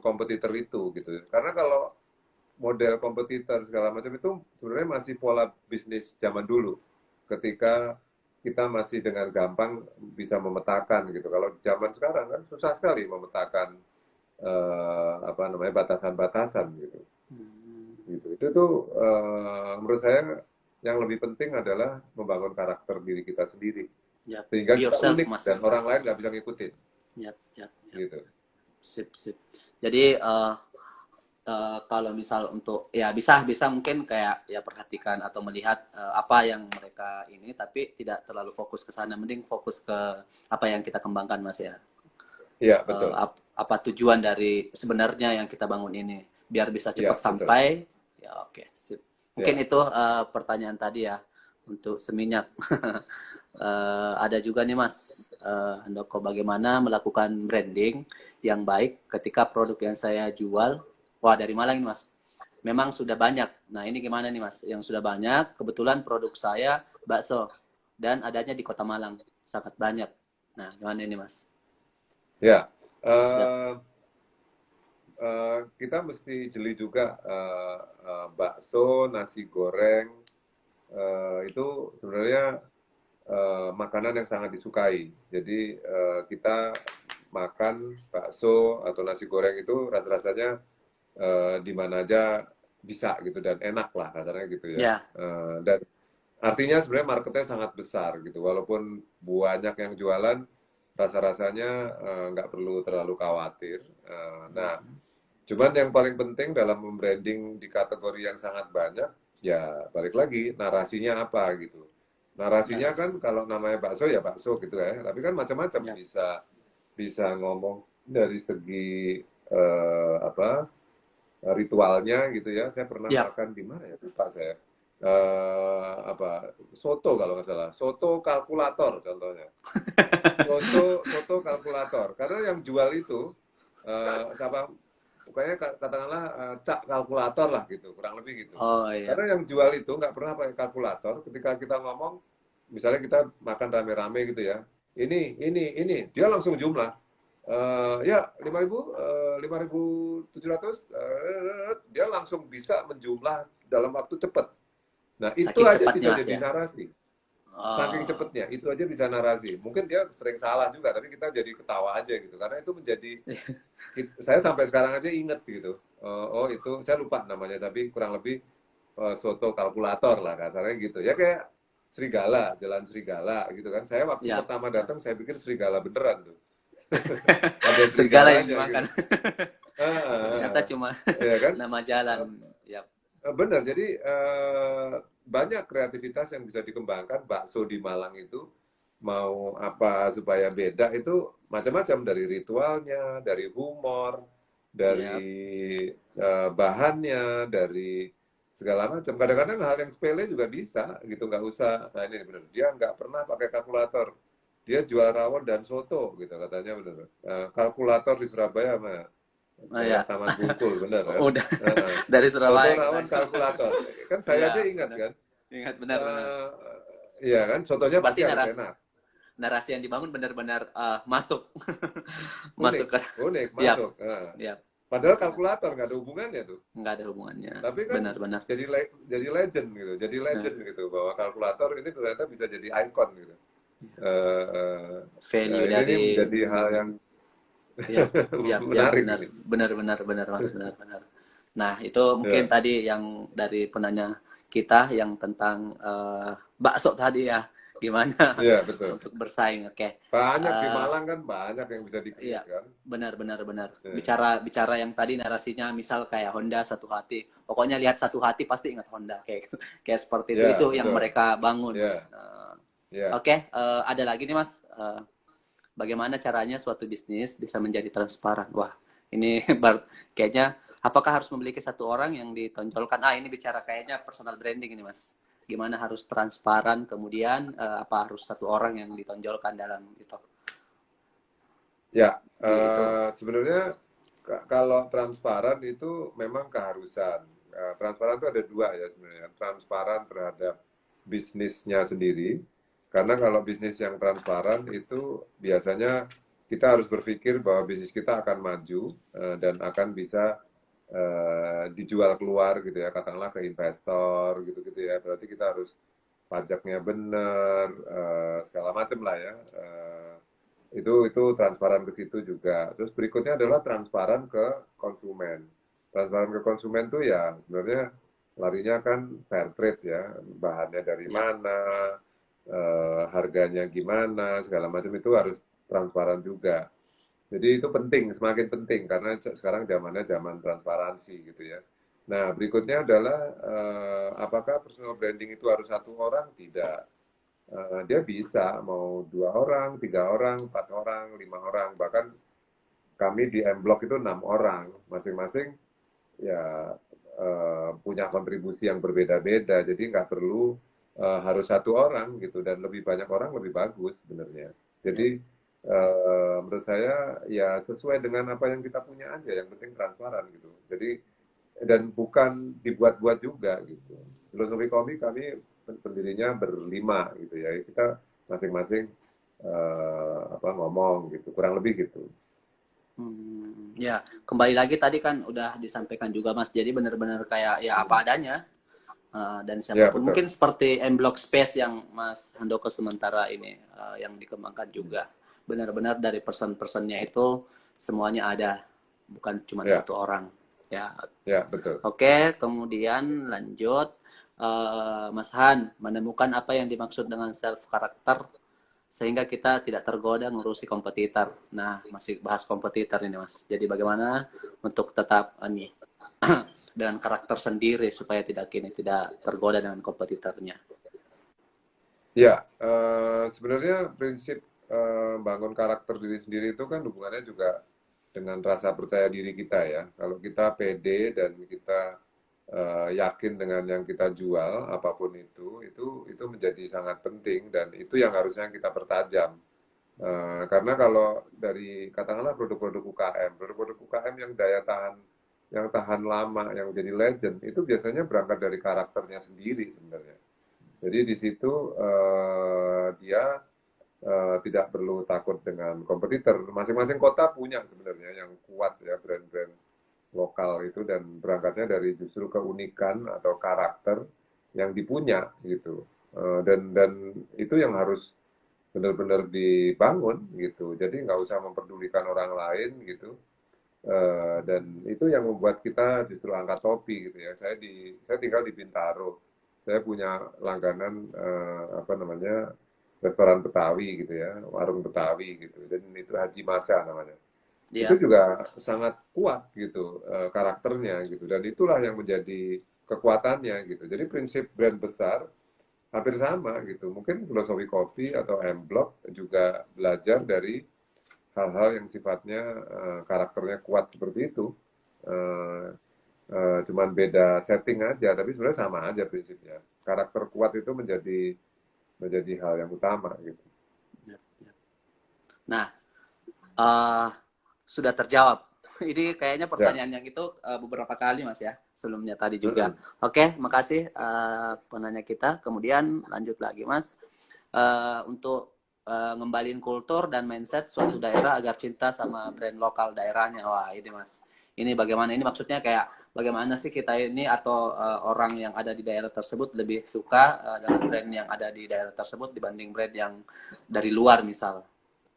kompetitor itu gitu. Karena kalau model kompetitor segala macam itu sebenarnya masih pola bisnis zaman dulu, ketika kita masih dengan gampang bisa memetakan gitu. Kalau zaman sekarang kan susah sekali memetakan apa namanya batasan-batasan gitu. Gitu. Itu tuh menurut saya yang lebih penting adalah membangun karakter diri kita sendiri
ya.
sehingga
Be
kita
yourself,
unik
Mas.
dan orang lain nggak bisa ngikutin
Ya, ya, ya.
gitu.
Sip, sip. Jadi kalau misal untuk ya bisa bisa mungkin kayak ya perhatikan atau melihat apa yang mereka ini tapi tidak terlalu fokus ke sana, mending fokus ke apa yang kita kembangkan Mas ya.
Iya betul.
Apa tujuan dari sebenarnya yang kita bangun ini biar bisa cepat
Iya betul.
sampai ya. Oke, sip. Mungkin
Ya.
itu pertanyaan tadi ya untuk seminyak. Ada juga nih Mas Handoko, bagaimana melakukan branding yang baik ketika produk yang saya jual, wah dari Malang ini Mas, memang sudah banyak. Nah ini gimana nih Mas, yang sudah banyak, kebetulan produk saya bakso dan adanya di Kota Malang sangat banyak. Nah gimana ini Mas?
Ya.
Ya,
Kita mesti jeli juga bakso, nasi goreng itu sebenarnya makanan yang sangat disukai. Jadi kita makan bakso atau nasi goreng itu rasa-rasanya di mana aja bisa gitu dan enak lah kasarnya gitu ya.
ya,
Dan artinya sebenarnya marketnya sangat besar gitu. Walaupun banyak yang jualan, rasa-rasanya nggak perlu terlalu khawatir. Nah, cuman yang paling penting dalam membranding di kategori yang sangat banyak, ya balik lagi narasinya apa gitu. Narasinya
narasi.
kan kalau namanya bakso ya bakso gitu ya, tapi kan macam-macam
Ya,
bisa bisa ngomong dari segi apa ritualnya gitu ya. Saya pernah
ya,
makan di mana ya lupa saya. Apa soto kalau nggak salah, soto kalkulator contohnya. Soto kalkulator. Karena yang jual itu siapa pokoknya katakanlah cak kalkulator lah gitu, kurang lebih gitu.
oh iya,
Karena yang jual itu nggak pernah pakai kalkulator. Ketika kita ngomong, misalnya kita makan rame-rame gitu ya, ini, dia langsung jumlah. Ya 5.700, dia langsung bisa menjumlah dalam waktu cepat. Nah itu
saking
aja
cepatnya
bisa
Mas
jadi
ya.
narasi. saking cepetnya itu aja bisa narasi. Mungkin dia sering salah juga, tapi kita jadi ketawa aja gitu. Karena itu menjadi saya sampai sekarang aja inget gitu. Oh itu saya lupa namanya, tapi kurang lebih soto kalkulator lah kasarnya gitu. Ya kayak serigala, jalan serigala gitu kan. Saya waktu
Ya,
pertama datang saya pikir serigala beneran tuh. Ada
serigala yang
serigalanya gitu.
dimakan. Ternyata
Ah,
cuma
ya kan?
nama jalan. Ya,
Benar, jadi banyak kreativitas yang bisa dikembangkan. Bakso di Malang itu mau apa supaya beda itu macam-macam, dari ritualnya, dari humor,
ya,
dari bahannya, dari segala macam. Kadang-kadang hal yang sepele juga bisa gitu, nggak usah. Nah ini benar, dia nggak pernah pakai kalkulator. Dia jual rawon dan soto gitu katanya, benar. Kalkulator di Surabaya mah
oh,
daerah
ya.
Taman Bungkul, benar kan?
Udah
Heeh.
dari
Soto
Surabaya kita.
rawon kalkulator. Kan saya aja
Iya,
ingat
benar.
kan.
Ingat benar-benar.
Eh, iya kan, sotonya pasti
Berarti
harus
narasi
enak.
narasi yang dibangun benar-benar masuk
Unik,
masuk ke.
unik,
Yap,
masuk. Nah,
yap,
padahal
benar-benar.
kalkulator nggak ada hubungannya tuh.
Nggak ada hubungannya.
Tapi kan
Benar-benar.
jadi legend gitu, jadi
Nah,
legend gitu bahwa kalkulator ini ternyata bisa jadi ikon gitu. Eh, eh, ya,
value
ini
dari.
menjadi hal yang
Yap, yap, yap,
menarik
benar,
ini.
benar, benar, benar, Mas, benar, benar. Nah, itu mungkin
Ya,
tadi yang dari penanya kita yang tentang bakso tadi ya, gimana
iya betul.
untuk bersaing. Oke.
Banyak di
Eh,
Malang kan banyak yang bisa
iya,
di-create kan.
benar, benar, benar.
Ya,
Bicara bicara yang tadi narasinya, misal kayak Honda satu hati. Pokoknya lihat satu hati pasti ingat Honda, kayak kayak seperti itu
ya
yang
betul.
mereka bangun.
Ya, ya.
Oke, ada lagi nih Mas. Bagaimana caranya suatu bisnis bisa menjadi transparan? Wah, ini kayaknya apakah harus memiliki satu orang yang ditonjolkan? Ah, ini bicara kayaknya personal branding ini, Mas. Gimana harus transparan, kemudian apa harus satu orang yang ditonjolkan dalam itu?
Ya,
Itu.
sebenarnya kalau transparan itu memang keharusan. Transparan itu ada dua ya sebenarnya. Transparan terhadap bisnisnya sendiri. Karena kalau bisnis yang transparan itu biasanya kita harus berpikir bahwa bisnis kita akan maju dan akan bisa dijual keluar gitu ya, katakanlah ke investor gitu-gitu ya. Berarti kita harus pajaknya benar, segala macam lah ya. Itu transparan ke situ juga. Terus berikutnya adalah transparan ke konsumen. Transparan ke konsumen tuh ya sebenarnya larinya kan fair trade ya, bahannya dari
Ya.
mana, harganya gimana, segala macam itu harus transparan juga. Jadi itu penting, semakin penting karena sekarang zamannya zaman transparansi gitu ya. Nah, berikutnya adalah apakah personal branding itu harus satu orang? Tidak. Dia bisa mau 2 orang, 3 orang, 4 orang, 5 orang, bahkan kami di M Block itu 6 orang, masing-masing ya punya kontribusi yang berbeda-beda, jadi nggak perlu harus satu orang gitu, dan lebih banyak orang lebih bagus sebenarnya.
Ya.
Jadi menurut saya ya sesuai dengan apa yang kita punya aja, yang penting transparan gitu. Jadi dan bukan dibuat-buat juga gitu. Filosofi kami pendirinya berlima gitu ya. Kita masing-masing apa ngomong gitu, kurang lebih gitu.
Ya, kembali lagi tadi kan udah disampaikan juga Mas. Jadi benar-benar kayak ya apa adanya. Dan
Ya
siapapun
betul.
mungkin seperti M Block Space yang Mas Handoko sementara ini yang dikembangkan juga. Benar-benar dari person-personnya itu semuanya ada, bukan cuma
Ya,
satu orang. Ya,
ya betul.
oke, kemudian lanjut. Mas Han, menemukan apa yang dimaksud dengan self karakter sehingga kita tidak tergoda ngurusi kompetitor. Nah, masih bahas kompetitor ini, Mas. Jadi bagaimana untuk tetap ini dengan karakter sendiri supaya tidak tergoda dengan kompetitornya.
Ya, sebenarnya prinsip bangun karakter diri sendiri itu kan hubungannya juga dengan rasa percaya diri kita ya. Kalau kita pede dan kita yakin dengan yang kita jual, apapun itu menjadi sangat penting dan itu yang harusnya kita pertajam. Karena kalau dari katakanlah produk-produk UKM yang daya tahan, yang tahan lama, yang jadi legend, itu biasanya berangkat dari karakternya sendiri sebenarnya. Jadi di situ dia tidak perlu takut dengan kompetitor. Masing-masing kota punya sebenarnya yang kuat ya, brand-brand lokal itu, dan berangkatnya dari justru keunikan atau karakter yang dipunya gitu. Dan itu yang harus benar-benar dibangun gitu. Jadi nggak usah memperdulikan orang lain gitu. Dan itu yang membuat kita justru angkat topi gitu ya. Saya tinggal di Bintaro. Saya punya langganan apa namanya restoran Betawi gitu ya, warung Betawi gitu. Dan itu Haji Masa namanya. Itu
Iya,
juga sangat kuat gitu karakternya gitu. Dan itulah yang menjadi kekuatannya gitu. Jadi prinsip brand besar hampir sama gitu. Mungkin filosofi kopi atau M Block juga belajar dari hal-hal yang sifatnya karakternya kuat seperti itu. Uh, Cuman beda setting aja, tapi sebenarnya sama aja prinsipnya. Karakter kuat itu menjadi hal yang utama gitu.
iya, iya. Nah, eh, sudah terjawab. Ini kayaknya
Ya.
pertanyaan yang itu beberapa kali Mas ya, sebelumnya tadi juga.
Mm-mm.
Oke, makasih penanya kita. Kemudian lanjut lagi Mas. Untuk ngembalin kultur dan mindset suatu daerah agar cinta sama brand lokal daerahnya. Wah, ini Mas. Ini bagaimana ini maksudnya kayak bagaimana sih kita ini atau orang yang ada di daerah tersebut lebih suka dengan brand yang ada di daerah tersebut dibanding brand yang dari luar misal.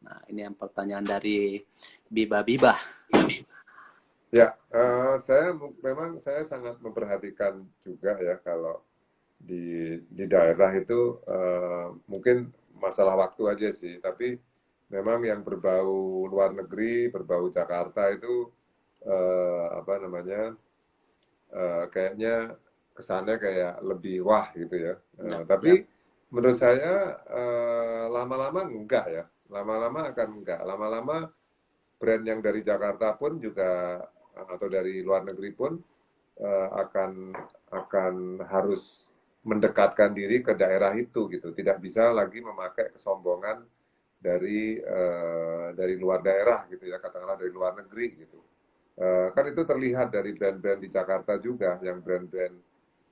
Nah, ini yang pertanyaan dari Biba Biba.
Ya, memang saya sangat memperhatikan juga ya kalau di daerah itu mungkin masalah waktu aja sih, tapi memang yang berbau luar negeri, berbau Jakarta itu apa namanya kayaknya kesannya kayak lebih wah gitu ya.
Yap,
Tapi
yap.
menurut saya lama-lama enggak ya, lama-lama akan enggak, lama-lama brand yang dari Jakarta pun juga atau dari luar negeri pun akan harus mendekatkan diri ke daerah itu gitu. Tidak bisa lagi memakai kesombongan dari luar daerah gitu ya, katakanlah dari luar negeri gitu. Kan itu terlihat dari brand-brand di Jakarta juga, yang brand-brand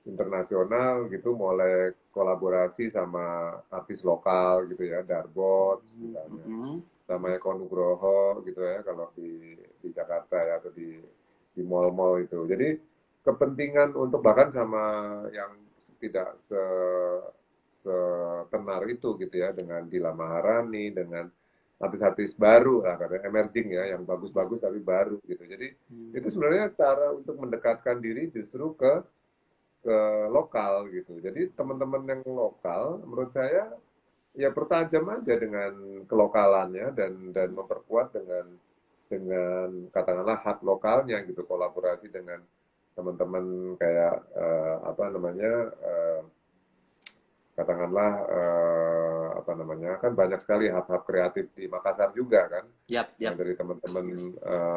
internasional gitu mulai kolaborasi sama artis lokal gitu ya, Darbot misalnya,
Mm-mm.
sama Eko Nugroho gitu ya kalau di Jakarta ya atau di mall-mall itu. Jadi kepentingan untuk bahkan sama yang tidak setenar itu gitu ya dengan Dila Maharani dengan artis-artis baru lah katanya emerging ya yang
Yap.
bagus-bagus tapi baru gitu. Jadi itu
Hmm.
sebenarnya cara untuk mendekatkan diri justru ke lokal gitu. Jadi teman-teman yang lokal menurut saya ya pertajam aja dengan kelokalannya dan memperkuat dengan katakanlah hak lokalnya gitu kolaborasi dengan teman-teman kayak apa namanya katakanlah apa namanya kan banyak sekali hub-hub kreatif di Makassar juga kan
Yap, yap.
dari teman-teman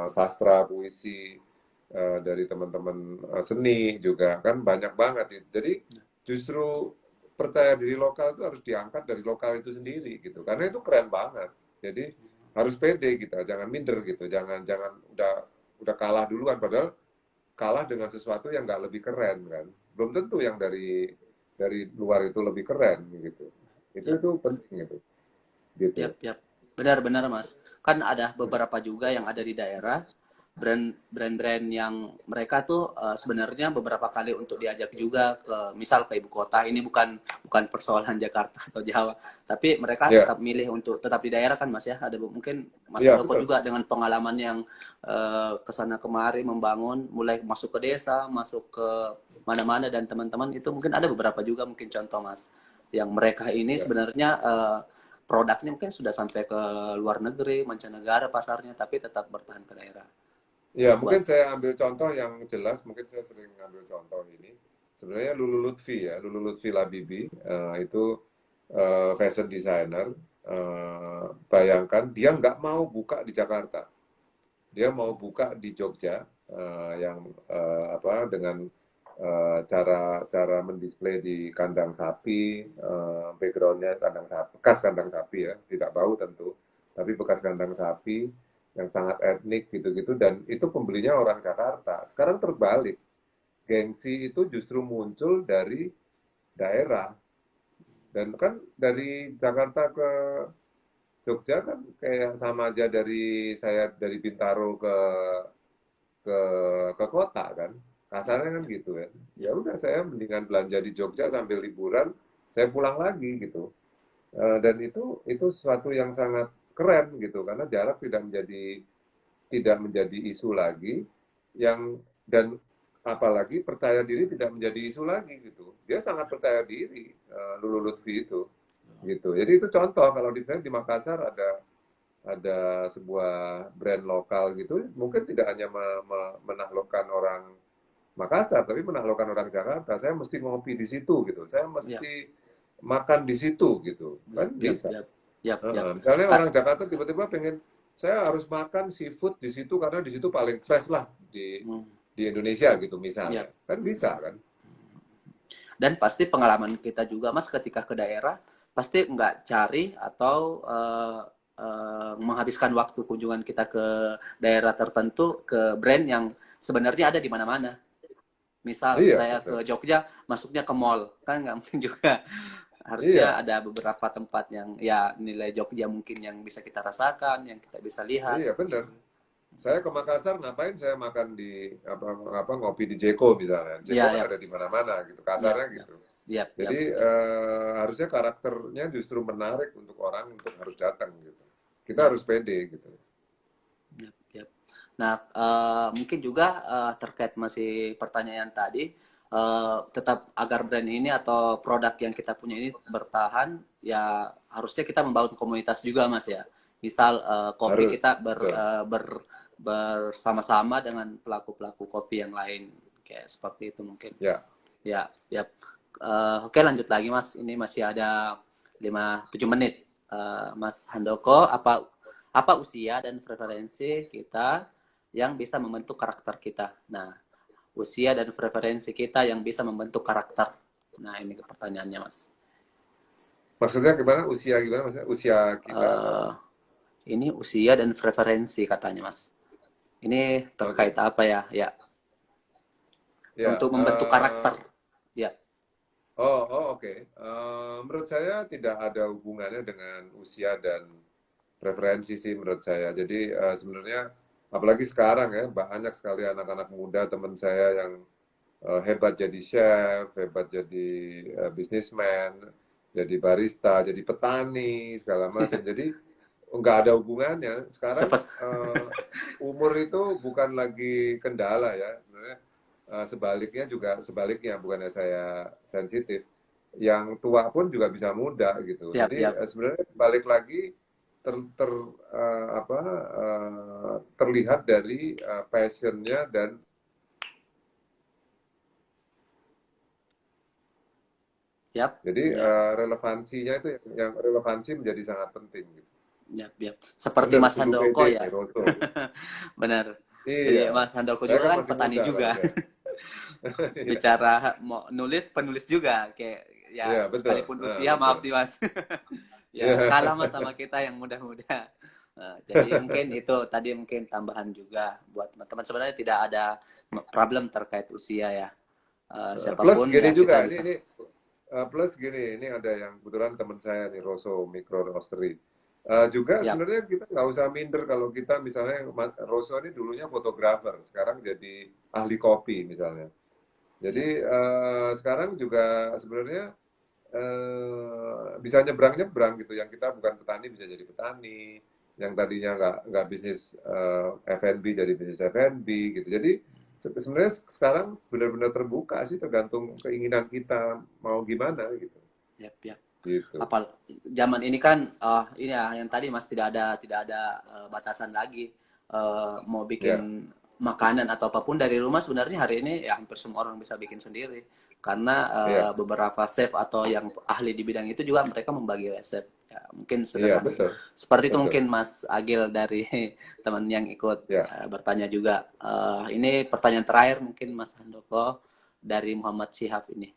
sastra puisi dari teman-teman seni juga kan banyak banget jadi justru percaya diri lokal itu harus diangkat dari lokal itu sendiri gitu karena itu keren banget jadi harus pede kita jangan minder gitu jangan jangan udah kalah duluan padahal kalah dengan sesuatu yang nggak lebih keren kan belum tentu yang dari luar itu lebih keren gitu
Yap,
itu penting itu gitu.
yap, yap. Benar-benar, Mas. Kan ada beberapa juga yang ada di daerah brand-brand yang mereka tuh sebenarnya beberapa kali untuk diajak juga ke misal ke ibu kota ini bukan persoalan Jakarta atau Jawa tapi mereka
Ya,
tetap milih untuk tetap di daerah kan Mas ya ada mungkin Mas
ya
Handoko
betul.
juga dengan pengalaman yang kesana kemari membangun mulai masuk ke desa masuk ke mana-mana dan teman-teman itu mungkin ada beberapa juga mungkin contoh Mas yang mereka ini
Ya,
sebenarnya produknya mungkin sudah sampai ke luar negeri mancanegara pasarnya tapi tetap bertahan ke daerah.
ya
Wah,
mungkin saya ambil contoh yang jelas. Mungkin saya sering ambil contoh ini. Sebenarnya Lulu Lutfi ya, Lulu Lutfi Labibi itu fashion designer. Bayangkan dia nggak mau buka di Jakarta, dia mau buka di Jogja yang apa dengan cara cara mendisplay di kandang sapi, backgroundnya kandang sapi, bekas kandang sapi ya, tidak bau tentu, tapi bekas kandang sapi yang sangat etnik gitu-gitu dan itu pembelinya orang Jakarta. Sekarang terbalik, gengsi itu justru muncul dari daerah dan kan dari Jakarta ke Jogja kan kayak sama aja dari saya dari Bintaro ke kota kan
yep,
kasarnya kan
yep,
gitu ya ya
yep.
udah saya mendingan belanja di Jogja sambil liburan saya pulang lagi gitu. Dan itu sesuatu yang sangat keren gitu, karena jarak tidak menjadi isu lagi, yang dan apalagi percaya diri tidak menjadi isu lagi gitu. Dia sangat percaya diri, Lulu Lutfi itu gitu. Jadi itu contoh, kalau di Makassar ada sebuah brand lokal gitu, mungkin tidak hanya menaklukkan orang Makassar, tapi menaklukkan orang Jakarta. Saya mesti ngopi di situ gitu, saya
Yap,
mesti makan di situ gitu,
yap,
kan
yap,
bisa.
yap, yap, yap.
Misalnya
Kak,
orang Jakarta tiba-tiba pengen, saya harus makan seafood di situ karena di situ paling fresh lah
hmm,
di Indonesia gitu misalnya,
yap.
kan bisa kan?
Dan pasti pengalaman kita juga Mas ketika ke daerah pasti nggak cari atau menghabiskan waktu kunjungan kita ke daerah tertentu ke brand yang sebenarnya ada di mana-mana. Misal
Iya
saya
betul.
ke Jogja masuknya ke mall kan nggak mungkin juga, harusnya
Iya,
ada beberapa tempat yang ya nilai Jogja mungkin yang bisa kita rasakan, yang kita bisa lihat
iya benar.
gitu.
Saya ke Makassar, ngapain saya makan di apa ngopi di Jeko misalnya. Jeko
Ya,
kan
ya,
ada di mana-mana gitu,
ya,
kasarnya
ya,
gitu.
ya, ya,
Jadi
ya,
harusnya karakternya justru menarik untuk orang untuk harus datang gitu. Kita
ya.
harus pede gitu.
Yap, yap. Nah, mungkin juga terkait masih pertanyaan tadi, tetap agar brand ini atau produk yang kita punya ini bertahan, ya harusnya kita membangun komunitas juga, Mas ya. Misal kopi
Harus,
kita
betul.
bersama-sama dengan pelaku-pelaku kopi yang lain, kayak seperti itu mungkin.
Ya,
Ya, ya. Oke, lanjut lagi, Mas. Ini masih ada 5-7 menit. Mas Handoko, apa usia dan preferensi kita yang bisa membentuk karakter kita? Nah, usia dan preferensi kita yang bisa membentuk karakter. Nah, ini pertanyaannya, Mas.
maksudnya gimana? Usia gimana maksudnya? Usia kita atau?
Eh, ini usia dan preferensi katanya, Mas. Ini terkait
Oke.
apa ya? Ya,
Ya,
untuk membentuk karakter. Ya,
oke. Menurut saya tidak ada hubungannya dengan usia dan preferensi sih menurut saya. Jadi sebenarnya apalagi sekarang ya, banyak sekali anak-anak muda teman saya yang hebat jadi chef, hebat jadi bisnismen, jadi barista, jadi petani, segala macam. Jadi nggak ada hubungannya. Sekarang
seperti
umur itu bukan lagi kendala ya. Sebenarnya sebaliknya juga sebaliknya, bukannya saya sensitif. Yang tua pun juga bisa muda gitu.
yap,
Jadi
yap,
sebenarnya balik lagi terlihat dari passionnya dan
yap,
jadi
ya,
relevansinya itu yang relevansi menjadi sangat penting gitu.
yap, yap. Seperti
Benar,
Mas
suruh
Handoko
pede
ya.
nih Roto.
Benar. Jadi
Iya,
Mas Handoko
saya
juga
kan
kan
masih
petani
muda
juga.
soalnya. Iya,
Bicara mau nulis, penulis juga. Kayak
iya
ya
betul.
sekalipun
Nah,
usia
betul.
maaf nih Mas. Ya
Iya,
kalah Mas sama kita yang muda-muda. Jadi mungkin itu tadi mungkin tambahan juga buat teman-teman, sebenarnya tidak ada problem terkait usia ya.
plus
Siapapun
gini
ya kita
juga,
bisa.
ini plus gini, ini ada yang kebetulan teman saya nih Rosso Micro Roastery. Juga
Yap,
sebenarnya kita nggak usah minder kalau kita misalnya Rosso ini dulunya fotografer, sekarang jadi ahli kopi misalnya.
yap,
Jadi sekarang juga sebenarnya bisa nyebrang-nyebrang gitu. Yang kita bukan petani bisa jadi petani, yang tadinya nggak bisnis F&B jadi bisnis F&B gitu. Jadi sebenarnya sekarang benar-benar terbuka sih, tergantung keinginan kita mau gimana gitu.
yap, yap.
Gitu.
Apal zaman ini kan ini ya yang tadi Mas tidak ada batasan lagi. Mau
Ya,
bikin makanan atau apapun dari rumah sebenarnya hari ini ya hampir semua orang bisa bikin sendiri, karena
iya,
beberapa chef atau yang ahli di bidang itu juga mereka membagi resep ya, mungkin
iya
sederhana itu
betul,
seperti itu.
betul.
Mungkin Mas Agil dari teman yang ikut
Ya,
bertanya juga. Ini pertanyaan terakhir mungkin Mas Handoko dari Muhammad Syihab ini.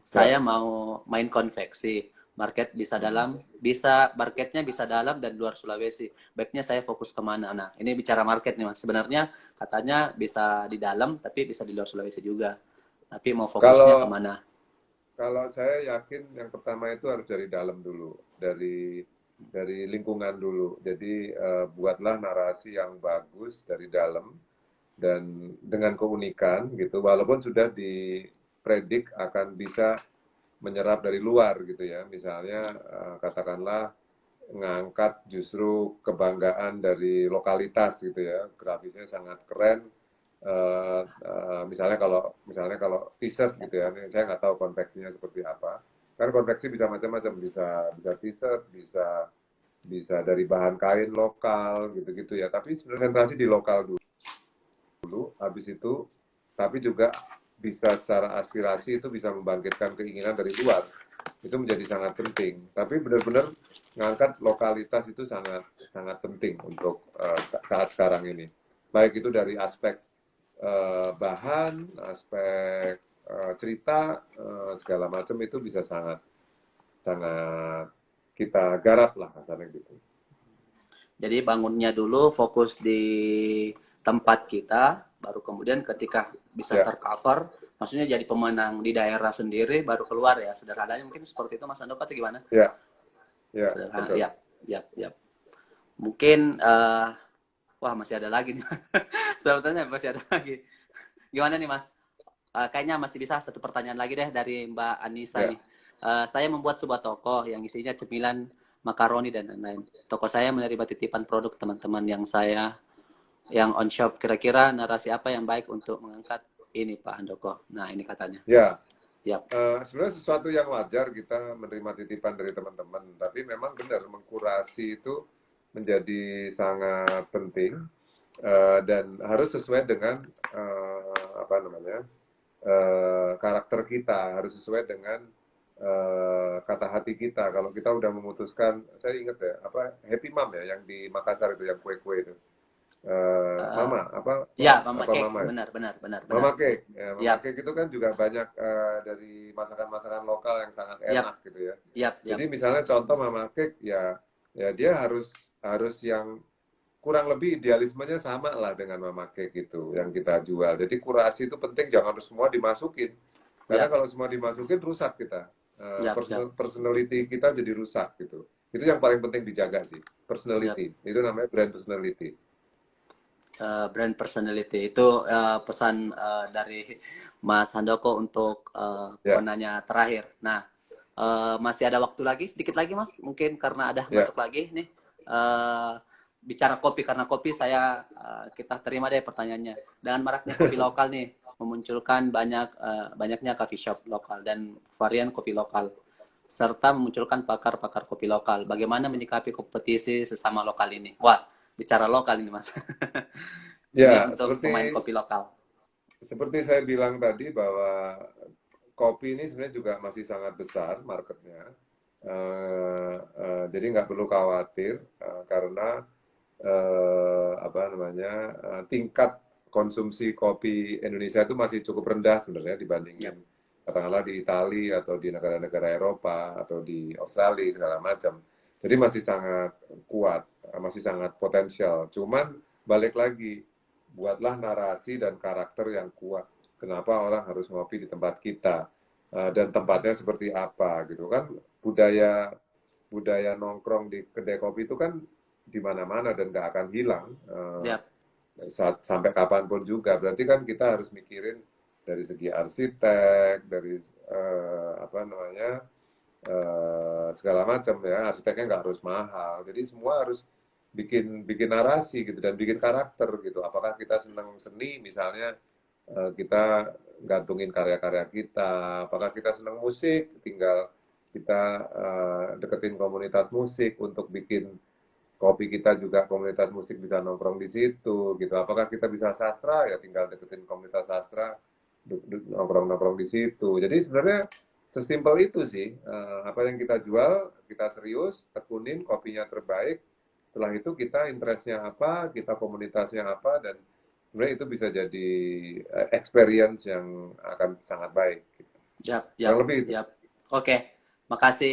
Saya
ya.
mau main konveksi. Market bisa dalam, bisa marketnya bisa dalam dan luar Sulawesi. Baiknya saya fokus kemana? Nah, ini bicara market nih Mas. Sebenarnya katanya bisa di dalam, tapi bisa di luar Sulawesi juga. Tapi mau fokusnya
Kalau
kemana?
kalau saya yakin yang pertama itu harus dari dalam dulu, dari lingkungan dulu. Jadi buatlah narasi yang bagus dari dalam dan dengan keunikan gitu. Walaupun sudah dipredik akan bisa menyerap dari luar gitu ya. Misalnya katakanlah ngangkat justru kebanggaan dari lokalitas gitu ya. Grafisnya sangat keren. Misalnya kalau t-shirt gitu ya, saya nggak tahu konveksinya seperti apa. Kan konveksi bisa macam-macam, bisa t-shirt, bisa dari bahan kain lokal gitu-gitu ya. Tapi sebenarnya konsentrasi di lokal dulu, habis itu tapi juga bisa secara aspirasi itu bisa membangkitkan keinginan dari luar. Itu menjadi sangat penting. Tapi benar-benar ngangkat lokalitas itu sangat sangat penting untuk saat sekarang ini. Baik itu dari aspek bahan, aspek cerita, segala macam itu bisa sangat sangat kita garap lah kasarnya gitu.
Jadi bangunnya dulu fokus di tempat kita, baru kemudian ketika bisa
Ya,
tercover, maksudnya jadi pemenang di daerah sendiri, baru keluar ya. Sederhananya mungkin seperti itu Mas Andoko atau gimana?
ya, ya,
Sederhana,
betul.
ya, ya, ya. Mungkin, wah masih ada lagi nih. Sebetulnya masih ada lagi. Gimana nih Mas? Kayaknya masih bisa satu pertanyaan lagi deh dari Mbak Anissa
Ya,
nih. Saya membuat sebuah toko yang isinya cemilan, makaroni dan lain-lain. Toko saya menerima titipan produk teman-teman yang on shop. Kira-kira narasi apa yang baik untuk mengangkat ini Pak Handoko? Nah ini katanya.
ya.
Yap,
Sebenarnya sesuatu yang wajar kita menerima titipan dari teman-teman, tapi memang benar mengkurasi itu menjadi sangat penting dan harus sesuai dengan apa namanya karakter kita, harus sesuai dengan kata hati kita. Kalau kita udah memutuskan, saya ingat ya apa Happy Mom ya yang di Makassar itu yang kue-kue itu,
uh,
Mama
ya Mama
apa
Cake,
Mama ya?
benar, benar, benar, benar.
Mama cake, ya, Mama
Yap,
cake itu kan juga banyak dari masakan-masakan lokal yang sangat
yap,
enak gitu ya.
yap,
Jadi
yap,
misalnya contoh Mama cake ya, ya dia harus harus yang kurang lebih idealismenya sama lah dengan Mama cake itu yang kita jual. Jadi kurasi itu penting, jangan harus semua dimasukin. Karena
yap,
kalau semua dimasukin rusak kita.
yap, yap,
Personality kita jadi rusak gitu. Itu yang paling penting dijaga sih,
yap.
personality. Itu namanya brand personality.
Brand personality itu pesan dari Mas Handoko untuk
Ya,
penanya terakhir. Nah, masih ada waktu lagi, sedikit lagi Mas, mungkin karena ada
ya,
masuk lagi nih. Eh, Bicara kopi, karena kopi kita terima deh pertanyaannya. Dengan maraknya kopi lokal nih, memunculkan banyaknya coffee shop lokal dan varian kopi lokal, serta memunculkan pakar-pakar kopi lokal. Bagaimana menyikapi kompetisi sesama lokal ini? Wah, bicara lokal ini Mas. Ini
ya.
untuk pemain
Seperti
kopi lokal.
Seperti saya bilang tadi bahwa kopi ini sebenarnya juga masih sangat besar marketnya. Jadi nggak perlu khawatir karena apa namanya tingkat konsumsi kopi Indonesia itu masih cukup rendah sebenarnya
Yap,
dibandingin katakanlah di Italia atau di negara-negara Eropa atau di Australia segala macam. Jadi masih sangat kuat, masih sangat potensial. Cuman balik lagi, buatlah narasi dan karakter yang kuat. Kenapa orang harus ngopi di tempat kita dan tempatnya seperti apa gitu kan? Budaya budaya nongkrong di kedai kopi itu kan di mana-mana dan nggak akan hilang
yap,
sampai kapanpun juga. Berarti kan kita harus mikirin dari segi arsitek, dari apa namanya segala macam ya. Arsiteknya nggak harus mahal. Jadi semua harus bikin bikin narasi gitu dan bikin karakter gitu. Apakah kita senang seni misalnya kita gantungin karya-karya kita. Apakah kita senang musik, tinggal kita deketin komunitas musik untuk bikin kopi kita juga komunitas musik bisa nongkrong di situ gitu. Apakah kita bisa sastra ya tinggal deketin komunitas sastra nongkrong-nongkrong di situ. Jadi sebenarnya sesimpel itu sih. Apa yang kita jual, kita serius, tekunin kopinya terbaik. Setelah itu kita interestnya apa, kita komunitasnya apa, dan sebenarnya itu bisa jadi experience yang akan sangat baik.
yap,
Kurang
yap,
lebih itu.
yap. Oke, makasih